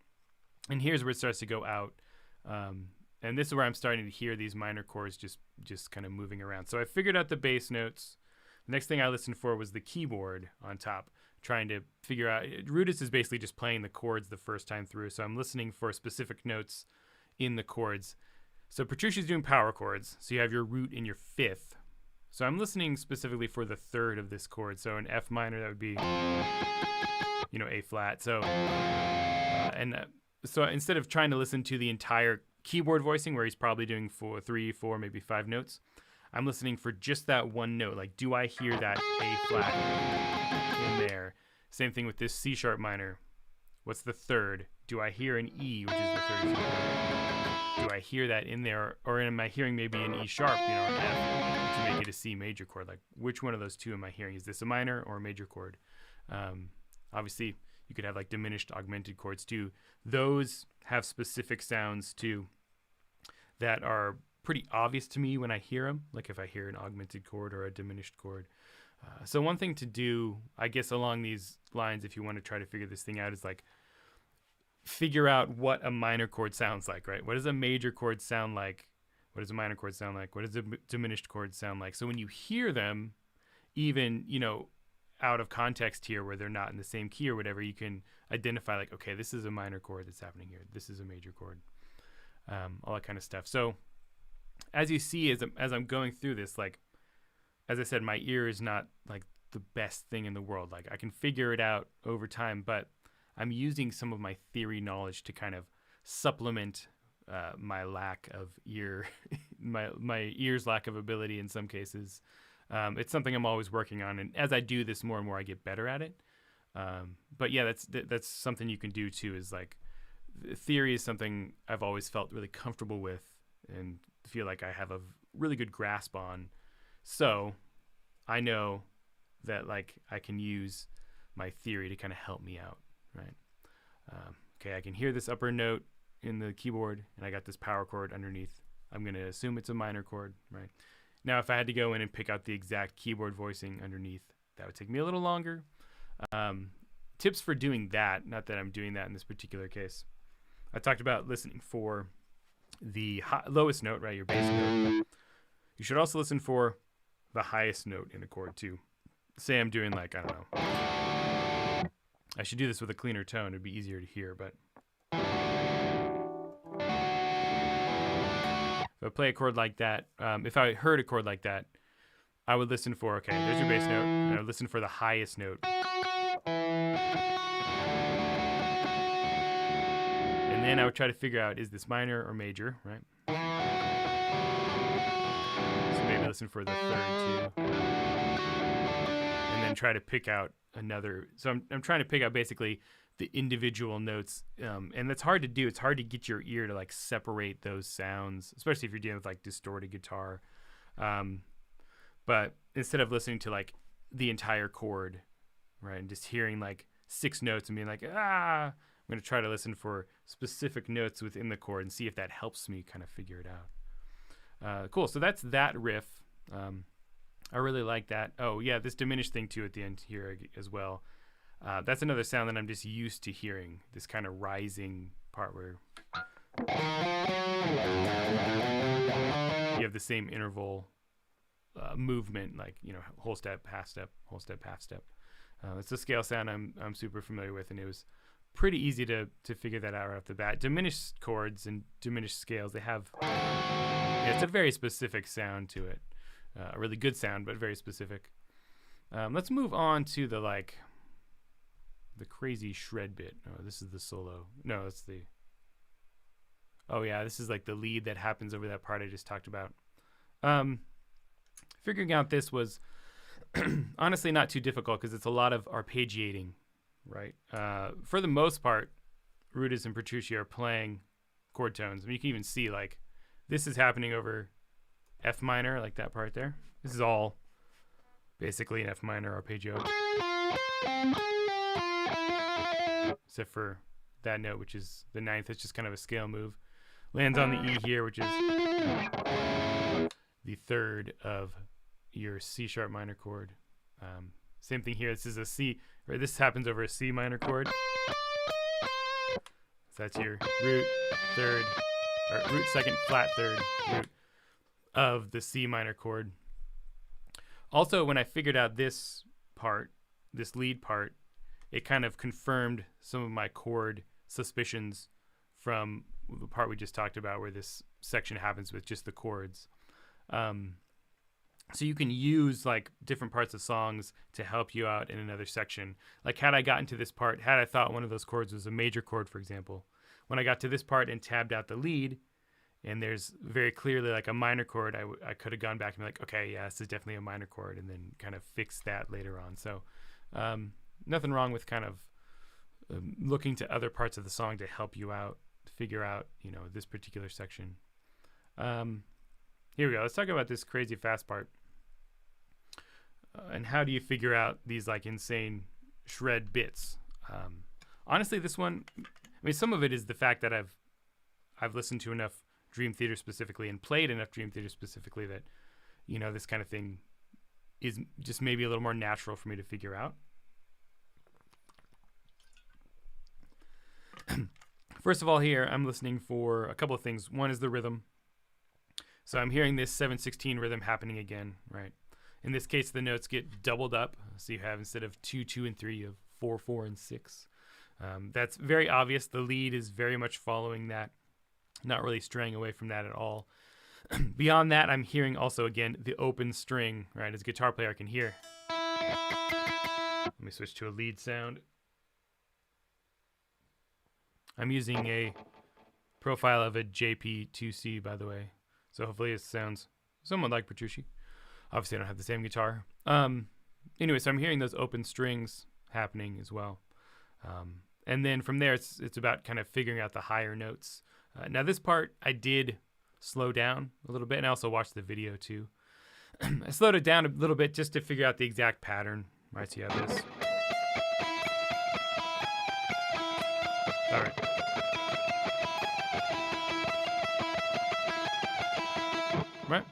And here's where it starts to go out. And this is where I'm starting to hear these minor chords just kind of moving around. So I figured out the bass notes. The next thing I listened for was the keyboard on top, trying to figure out. Rootus is basically just playing the chords the first time through. So I'm listening for specific notes in the chords. So Petrucci's doing power chords. So you have your root in your 5th. So I'm listening specifically for the 3rd of this chord. So an F minor, that would be, A flat. So, so instead of trying to listen to the entire keyboard voicing where he's probably doing 4, 3, 4, maybe 5 notes, I'm listening for just that one note. Like, do I hear that A flat in there? Same thing with this C sharp minor. What's the 3rd? Do I hear an E, which is the 3rd? Do I hear that in there? Or am I hearing maybe an E sharp, an F, to make it a C major chord? Like, which one of those two am I hearing? Is this a minor or a major chord? Obviously, you could have like diminished, augmented chords too. Those have specific sounds too that are pretty obvious to me when I hear them, like if I hear an augmented chord or a diminished chord. So one thing to do, I guess, along these lines, if you want to try to figure this thing out, is like figure out what a minor chord sounds like, right? What does a major chord sound like? What does a minor chord sound like? What does a diminished chord sound like? So when you hear them, even, out of context here where they're not in the same key or whatever, you can identify like, okay, this is a minor chord that's happening here. This is a major chord, all that kind of stuff. So as you see, as I'm going through this, like, as I said, my ear is not like the best thing in the world. Like, I can figure it out over time, but I'm using some of my theory knowledge to kind of supplement my lack of ear, my ear's lack of ability in some cases. It's something I'm always working on, and as I do this more and more, I get better at it. But yeah, that's something you can do too. Is like, theory is something I've always felt really comfortable with, and feel like I have a really good grasp on. So I know that like I can use my theory to kind of help me out, right? Okay, I can hear this upper note in the keyboard, and I got this power chord underneath. I'm gonna assume it's a minor chord, right? Now, if I had to go in and pick out the exact keyboard voicing underneath, that would take me a little longer. Tips for doing that, not that I'm doing that in this particular case. I talked about listening for the lowest note, right, your bass note. You should also listen for the highest note in a chord too. Say I'm doing like, I don't know. I should do this with a cleaner tone. It'd be easier to hear, but if I play a chord like that, if I heard a chord like that, I would listen for, okay, there's your bass note, and I would listen for the highest note. And then I would try to figure out, is this minor or major, right? So maybe listen for the 3rd too. And then try to pick out another. So I'm trying to pick out basically the individual notes, and that's hard to do. It's hard to get your ear to like separate those sounds, especially if you're dealing with like distorted guitar. But instead of listening to like the entire chord, right, and just hearing like 6 notes and being like, I'm going to try to listen for specific notes within the chord and see if that helps me kind of figure it out. Cool. So that's that riff. I really like that. Oh, yeah, this diminished thing too at the end here as well. That's another sound that I'm just used to hearing, this kind of rising part where you have the same interval movement, like, you know, whole step, half step, whole step, half step. It's a scale sound I'm super familiar with, and it was pretty easy to figure that out right off the bat. Diminished chords and diminished scales, they have, it's a very specific sound to it. A really good sound, but very specific. Let's move on to the crazy shred bit. Oh, this is the solo. No, that's the... Oh yeah, this is like the lead that happens over that part I just talked about. Figuring out this was honestly not too difficult because it's a lot of arpeggiating, right? For the most part, Rudis and Petrucci are playing chord tones. I mean, you can even see like this is happening over F minor, like that part there. This is all basically an F minor arpeggio. Except for that note, which is the ninth. It's just kind of a scale move. Lands on the E here, which is the third of your C sharp minor chord. Same thing here. This is a C, right? This happens over a C minor chord. So that's your root third, or root second, flat third, root of the C minor chord. Also, when I figured out this part, this lead part, it kind of confirmed some of my chord suspicions from the part we just talked about where this section happens with just the chords. So you can use like different parts of songs to help you out in another section. Like had I gotten to this part, had I thought one of those chords was a major chord, for example, when I got to this part and tabbed out the lead, and there's very clearly like a minor chord, I could have gone back and be like, okay, yeah, this is definitely a minor chord, and then kind of fix that later on. So nothing wrong with kind of looking to other parts of the song to help you out, figure out, you know, this particular section. Here we go. Let's talk about this crazy fast part. And how do you figure out these like insane shred bits? Honestly, this one, I mean, some of it is the fact that I've listened to enough Dream Theater specifically and played enough Dream Theater specifically that, you know, this kind of thing is just maybe a little more natural for me to figure out. First of all, here I'm listening for a couple of things. One is the rhythm. So I'm hearing this 7/16 rhythm happening again, right? In this case, the notes get doubled up. So you have, instead of 2, 2, and 3, you have 4, 4, and 6. That's very obvious. The lead is very much following that, not really straying away from that at all. Beyond that, I'm hearing also, again, the open string, right? As a guitar player, I can hear. Let me switch to a lead sound. I'm using a profile of a JP2C, by the way. So hopefully it sounds somewhat like Petrucci. Obviously, I don't have the same guitar. Anyway, so I'm hearing those open strings happening as well. And then from there, it's about kind of figuring out the higher notes. Now, this part, I did slow down a little bit, and I also watched the video, too. I slowed it down a little bit just to figure out the exact pattern. Right, so you have this. All right. Right.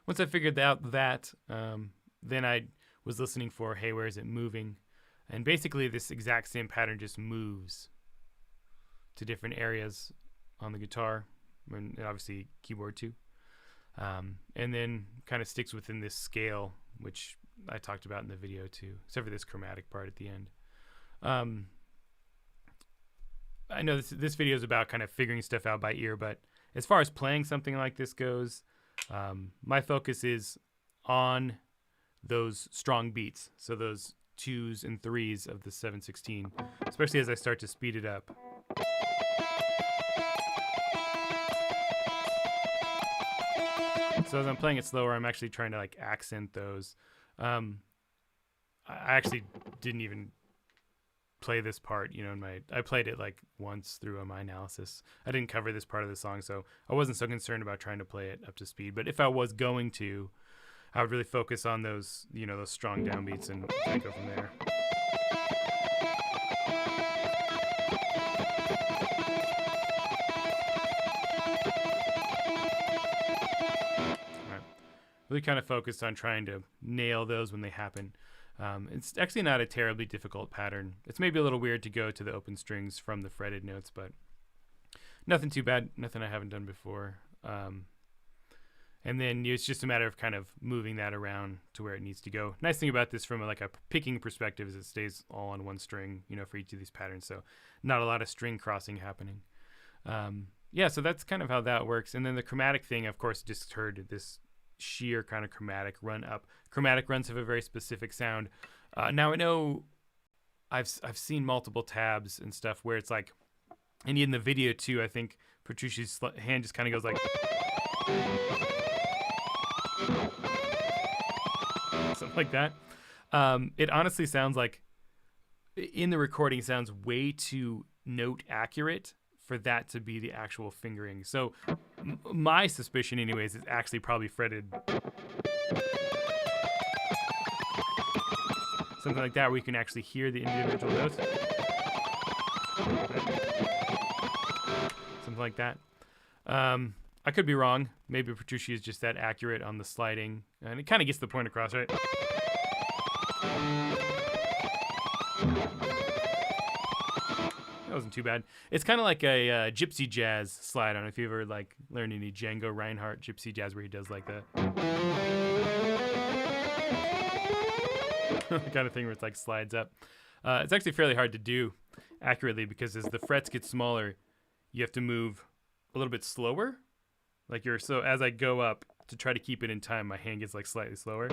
Once I figured out that, then I was listening for, hey, where is it moving? And basically this exact same pattern just moves to different areas on the guitar, and obviously keyboard too. And then kind of sticks within this scale, which I talked about in the video too, except for this chromatic part at the end. I know this video is about kind of figuring stuff out by ear, but as far as playing something like this goes, my focus is on those strong beats. So those 2s and 3s of the 7/16, especially as I start to speed it up. So as I'm playing it slower, I'm actually trying to like accent those. I actually didn't even play this part, you know, I played it like once through my analysis. I didn't cover this part of the song, so I wasn't so concerned about trying to play it up to speed. But if I was going to, I would really focus on those, you know, those strong downbeats and go from there. really kind of focused on trying to nail those when they happen. It's actually not a terribly difficult pattern. It's maybe a little weird to go to the open strings from the fretted notes, but nothing too bad, nothing I haven't done before. And then it's just a matter of kind of moving that around to where it needs to go. Nice thing about this from a picking perspective is it stays all on one string, for each of these patterns. So not a lot of string crossing happening. Yeah, so that's kind of how that works. And then the chromatic thing, of course, just heard this sheer kind of chromatic run up. Chromatic runs have a very specific sound. Now I know I've seen multiple tabs and stuff where it's like, and in the video too, I think Petrucci's hand just kind of goes like something like that. It honestly sounds like, in the recording, sounds way too note accurate for that to be the actual fingering. So my suspicion anyways is actually probably fretted something like that, where you can actually hear the individual notes. Something like that. I could be wrong. Maybe Petrucci is just that accurate on the sliding, and it kind of gets the point across, right? That wasn't too bad. It's kind of like a gypsy jazz slide. I don't know if you ever learned any Django Reinhardt gypsy jazz where he does like that kind of thing where it's slides up. It's actually fairly hard to do accurately because as the frets get smaller, you have to move a little bit slower. So as I go up to try to keep it in time, my hand gets slightly slower.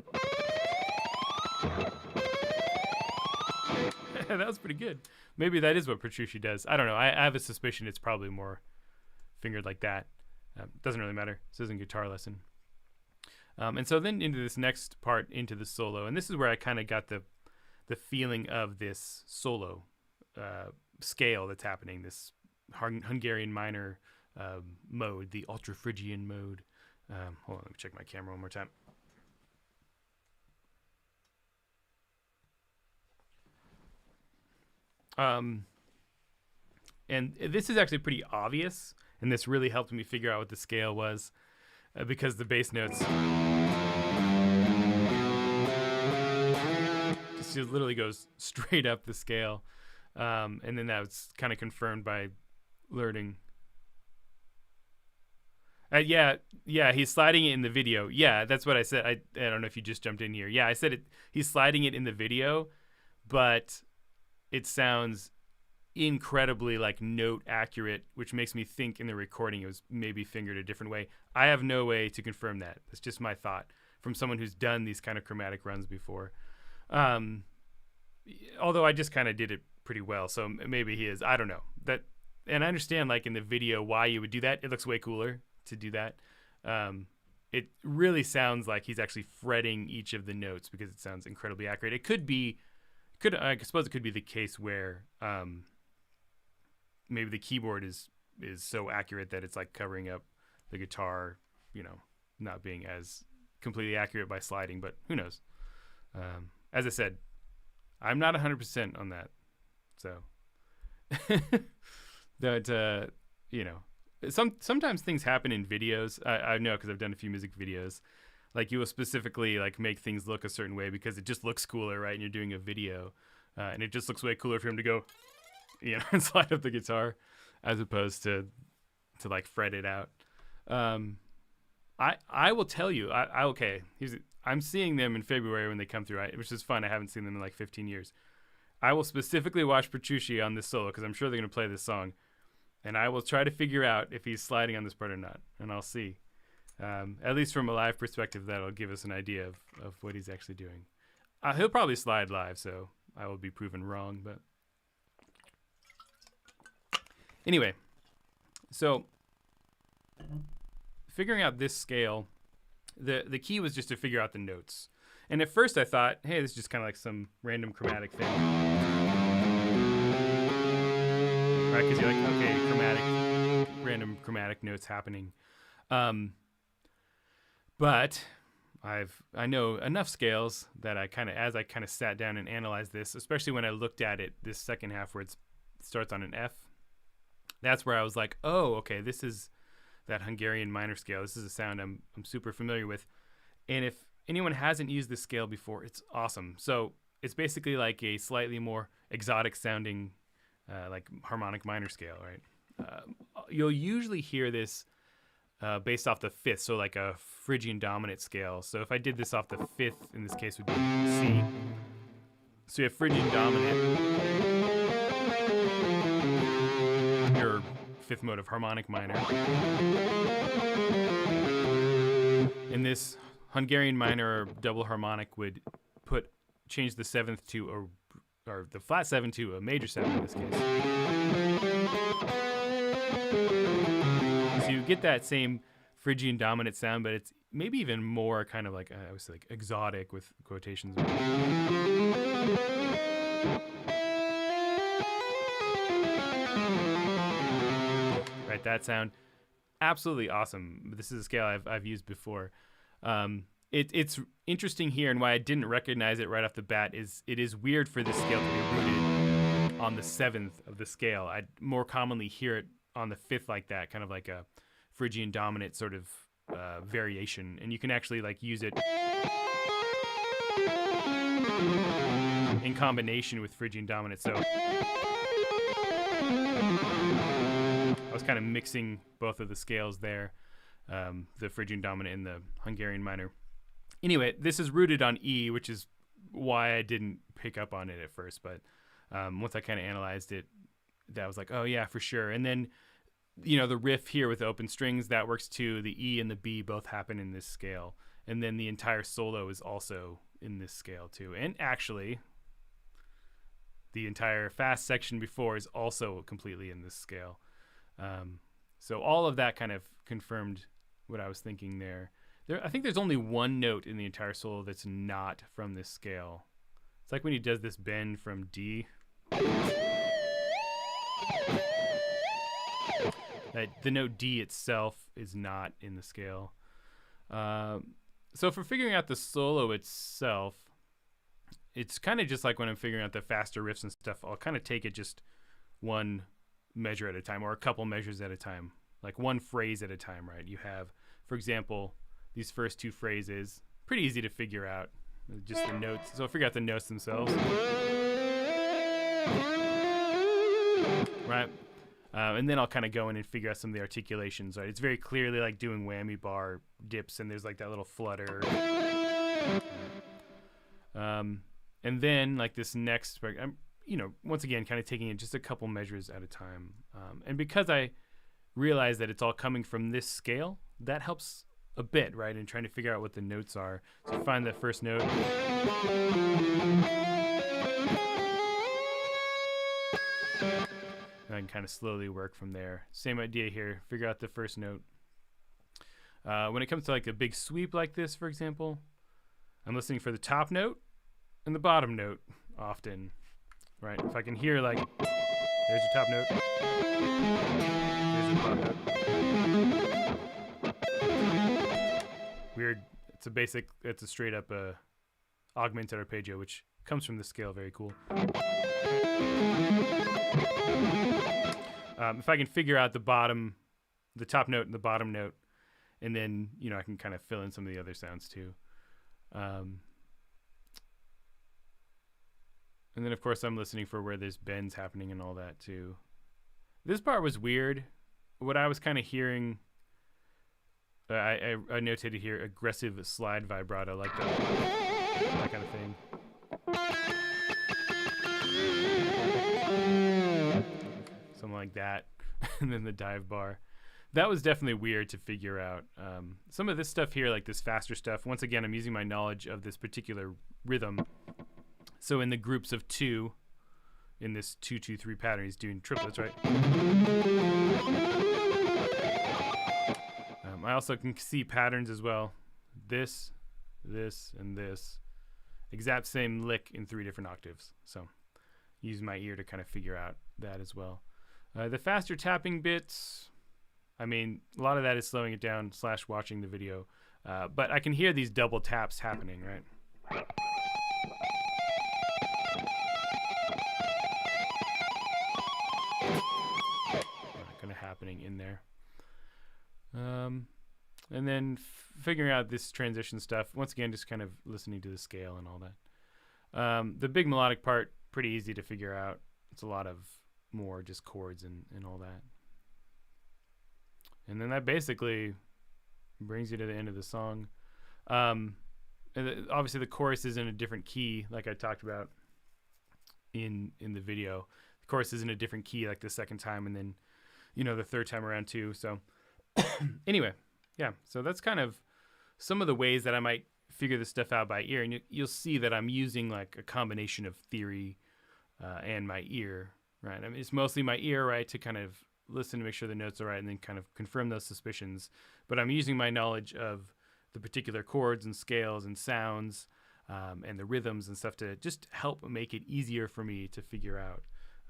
That was pretty good. Maybe that is what Petrucci does. I don't know. I have a suspicion it's probably more fingered like that. Doesn't really matter. This isn't a guitar lesson. And so then into this next part, into the solo, and this is where I kind of got the feeling of this solo scale that's happening, this Hungarian minor mode, the ultra Phrygian mode. Hold on, let me check my camera one more time. And this is actually pretty obvious, and this really helped me figure out what the scale was, because the bass notes just literally goes straight up the scale, and then that was kind of confirmed by learning. Yeah, he's sliding it in the video. Yeah, that's what I said. I don't know if you just jumped in here. Yeah, I said it. He's sliding it in the video, but it sounds incredibly note accurate, which makes me think in the recording it was maybe fingered a different way. I have no way to confirm that. That's just my thought from someone who's done these kind of chromatic runs before. Although I just kind of did it pretty well, so maybe he is. I don't know. And I understand in the video why you would do that. It looks way cooler to do that. It really sounds like he's actually fretting each of the notes because it sounds incredibly accurate. It I suppose it could be the case where maybe the keyboard is so accurate that it's covering up the guitar, not being as completely accurate by sliding, but who knows? As I said, I'm not 100% on that. So that, sometimes things happen in videos. I know because I've done a few music videos. You will specifically make things look a certain way because it just looks cooler, right? And you're doing a video, and it just looks way cooler for him to go, and slide up the guitar, as opposed to fret it out. I will tell you, I'm seeing them in February when they come through, which is fun. I haven't seen them in 15 years. I will specifically watch Petrucci on this solo because I'm sure they're going to play this song, and I will try to figure out if he's sliding on this part or not, and I'll see. At least from a live perspective, that'll give us an idea of what he's actually doing. He'll probably slide live, so I will be proven wrong. But anyway, so figuring out this scale, the key was just to figure out the notes. And at first I thought, hey, this is just kind of some random chromatic thing. Right, because you're okay, random chromatic notes happening. But I know enough scales that as I sat down and analyzed this, especially when I looked at it, this second half where it starts on an F, that's where I was like, oh, okay, this is that Hungarian minor scale. This is a sound I'm super familiar with. And if anyone hasn't used this scale before, it's awesome. So it's basically like a slightly more exotic sounding like harmonic minor scale, right? You'll usually hear this based off the fifth, so like a Phrygian dominant scale. So if I did this off the fifth, in this case would be C. So you have Phrygian dominant, your fifth mode of harmonic minor. And this Hungarian minor or double harmonic would change the seventh to or the flat seven to a major seven in this case. So you get that same Phrygian dominant sound, but it's maybe even more kind of like, I was like exotic with quotations. Right, that sound, absolutely awesome. This is a scale I've used before. It's interesting here, and why I didn't recognize it right off the bat is it is weird for this scale to be rooted on the seventh of the scale. I'd more commonly hear it on the fifth like that, kind of like a Phrygian dominant sort of variation, and you can actually like use it in combination with Phrygian dominant. So I was kind of mixing both of the scales there, the Phrygian dominant and the Hungarian minor. Anyway, this is rooted on E, which is why I didn't pick up on it at first. But once I kind of analyzed it, that was like, oh yeah, for sure. And then, you know, the riff here with the open strings, that works too. The E and the B both happen in this scale. And then the entire solo is also in this scale too. And actually, the entire fast section before is also completely in this scale. So all of that kind of confirmed what I was thinking there. I think there's only one note in the entire solo that's not from this scale. It's like when he does this bend from D. The note D itself is not in the scale. So for figuring out the solo itself, it's kind of just like when I'm figuring out the faster riffs and stuff, I'll kind of take it just one measure at a time, or a couple measures at a time, like one phrase at a time, right? You have, for example, these first two phrases, pretty easy to figure out, just the notes. So figure out the notes themselves, right? And then I'll kind of go in and figure out some of the articulations, right? It's very clearly like doing whammy bar dips, and there's like that little flutter. And then like this next, I'm, you know, once again, kind of taking it just a couple measures at a time. And because I realize that it's all coming from this scale, that helps a bit, right? In trying to figure out what the notes are. So find that first note. And I can kind of slowly work from there. Same idea here. Figure out the first note. When it comes to like a big sweep like this, for example, I'm listening for the top note and the bottom note often, right? If I can hear like, there's your top note, there's your bottom note. Weird. It's a straight up augmented arpeggio, which comes from the scale. Very cool. If I can figure out the top note and the bottom note, and then, you know, I can kind of fill in some of the other sounds too. And then, of course, I'm listening for where there's bends happening and all that too. This part was weird. What I was kind of hearing, I notated here, aggressive slide vibrato, like that kind of thing. Something like that. And then the dive bar. That was definitely weird to figure out. Some of this stuff here, like this faster stuff, once again, I'm using my knowledge of this particular rhythm. So in the groups of two, in this 2-2-3 pattern, he's doing triplets, right? I also can see patterns as well. This, and this. Exact same lick in 3 different octaves. So use my ear to kind of figure out that as well. The faster tapping bits, I mean, a lot of that is slowing it down / watching the video. But I can hear these double taps happening, right? Kind of happening in there. And then figuring out this transition stuff. Once again, just kind of listening to the scale and all that. The big melodic part, pretty easy to figure out. It's a lot of more just chords and all that. And then that basically brings you to the end of the song. Obviously, the chorus is in a different key, like I talked about in the video. The chorus is in a different key, like the second time, and then, the third time around too. So anyway, yeah. So that's kind of some of the ways that I might figure this stuff out by ear. And you'll see that I'm using like a combination of theory and my ear, right? I mean, it's mostly my ear, right, to kind of listen to make sure the notes are right and then kind of confirm those suspicions. But I'm using my knowledge of the particular chords and scales and sounds and the rhythms and stuff to just help make it easier for me to figure out.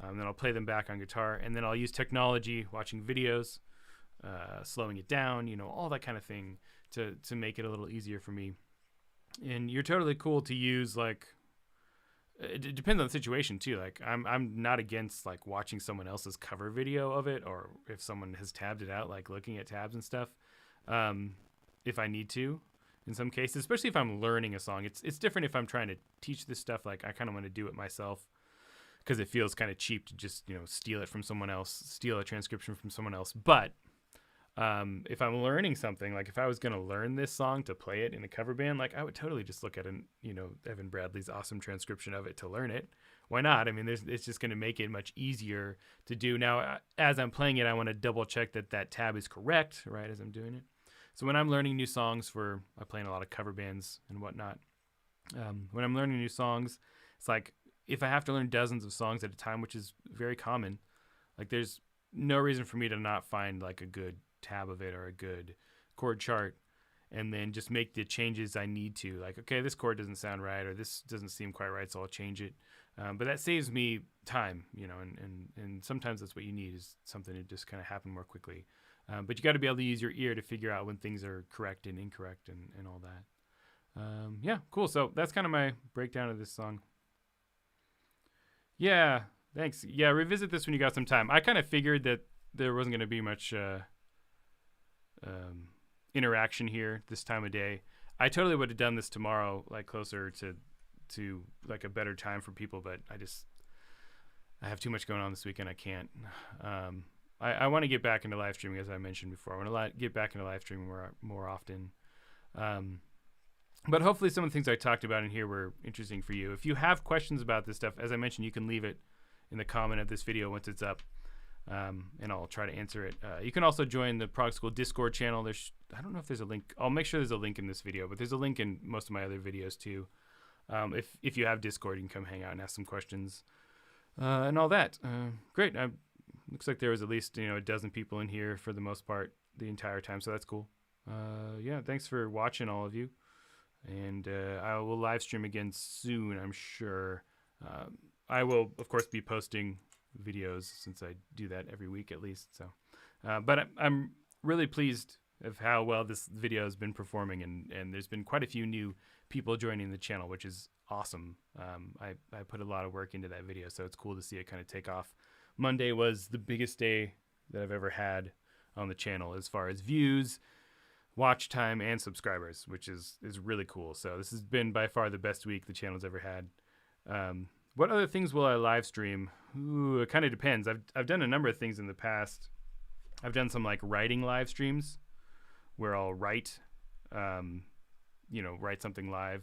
Then I'll play them back on guitar, and then I'll use technology, watching videos, slowing it down, all that kind of thing to make it a little easier for me. And you're totally cool to use, like, it depends on the situation too. Like I'm not against like watching someone else's cover video of it, or if someone has tabbed it out, like looking at tabs and stuff. If I need to, in some cases, especially if I'm learning a song, it's different if I'm trying to teach this stuff. Like I kind of want to do it myself because it feels kind of cheap to just, steal it from someone else, steal a transcription from someone else. But if I'm learning something, like if I was going to learn this song to play it in a cover band, like I would totally just look at Evan Bradley's awesome transcription of it to learn it. Why not? I mean, it's just going to make it much easier to do. Now, as I'm playing it, I want to double check that tab is correct, right, as I'm doing it. So when I'm learning new songs I play in a lot of cover bands and whatnot. When I'm learning new songs, it's like if I have to learn dozens of songs at a time, which is very common, like there's no reason for me to not find like a good tab of it or a good chord chart and then just make the changes I need to. Like, okay, this chord doesn't sound right, or this doesn't seem quite right, so I'll change it. But that saves me time, and sometimes that's what you need, is something to just kind of happen more quickly. But you got to be able to use your ear to figure out when things are correct and incorrect and all that. Yeah, cool. So that's kind of my breakdown of this song. Yeah, thanks. Yeah, revisit this when you got some time. I kind of figured that there wasn't going to be much interaction here this time of day. I totally would have done this tomorrow, like closer to like a better time for people, but I have too much going on this weekend. I can't. I want to get back into live streaming, as I mentioned before. I want to get back into live streaming more often. But hopefully some of the things I talked about in here were interesting for you. If you have questions about this stuff, as I mentioned, you can leave it in the comment of this video once it's up, and I'll try to answer it. You can also join the Prog School Discord channel. I don't know if there's a link. I'll make sure there's a link in this video, but there's a link in most of my other videos too. If you have Discord, you can come hang out and ask some questions and all that. Great. Looks like there was at least a dozen people in here for the most part the entire time, so that's cool. Yeah, thanks for watching, all of you. And I will live stream again soon, I'm sure. I will, of course, be posting videos since I do that every week at least. So, but I'm really pleased of how well this video has been performing, and there's been quite a few new people joining the channel, which is awesome. I put a lot of work into that video, so it's cool to see it kind of take off. Monday was the biggest day that I've ever had on the channel as far as views, watch time, and subscribers, which is really cool. So this has been by far the best week the channel's ever had. What other things will I live stream? Ooh, it kind of depends. I've done a number of things in the past. I've done some like writing live streams where I'll write something live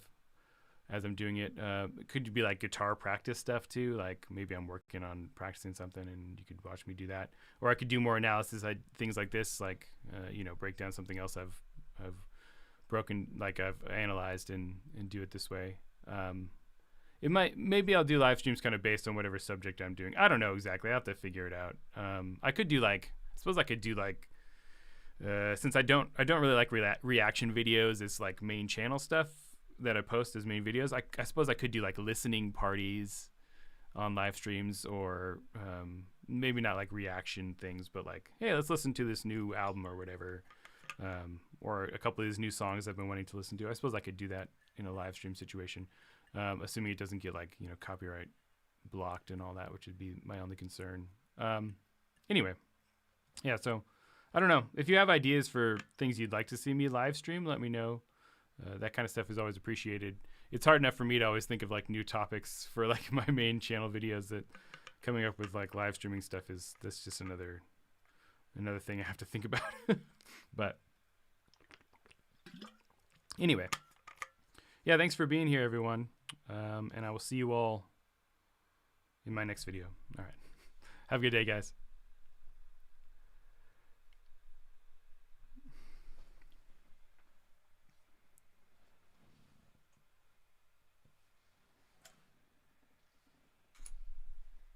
as I'm doing it. It could be like guitar practice stuff too. Like maybe I'm working on practicing something and you could watch me do that. Or I could do more analysis, things like this, like, break down something else I've broken, like I've analyzed and do it this way. Maybe I'll do live streams kind of based on whatever subject I'm doing. I don't know exactly. I have to figure it out. I could do since I don't really like reaction videos as like main channel stuff that I post as main videos. I suppose I could do like listening parties on live streams, or maybe not like reaction things, but like, hey, let's listen to this new album or whatever, or a couple of these new songs I've been wanting to listen to. I suppose I could do that in a live stream situation, assuming it doesn't get like copyright blocked and all that, which would be my only concern. Anyway, yeah, so I don't know. If you have ideas for things you'd like to see me live stream, let me know. That kind of stuff is always appreciated. It's hard enough for me to always think of like new topics for like my main channel videos, that coming up with like live streaming stuff that's just another thing I have to think about. But anyway, yeah, thanks for being here, everyone. And I will see you all in my next video. All right. Have a good day, guys.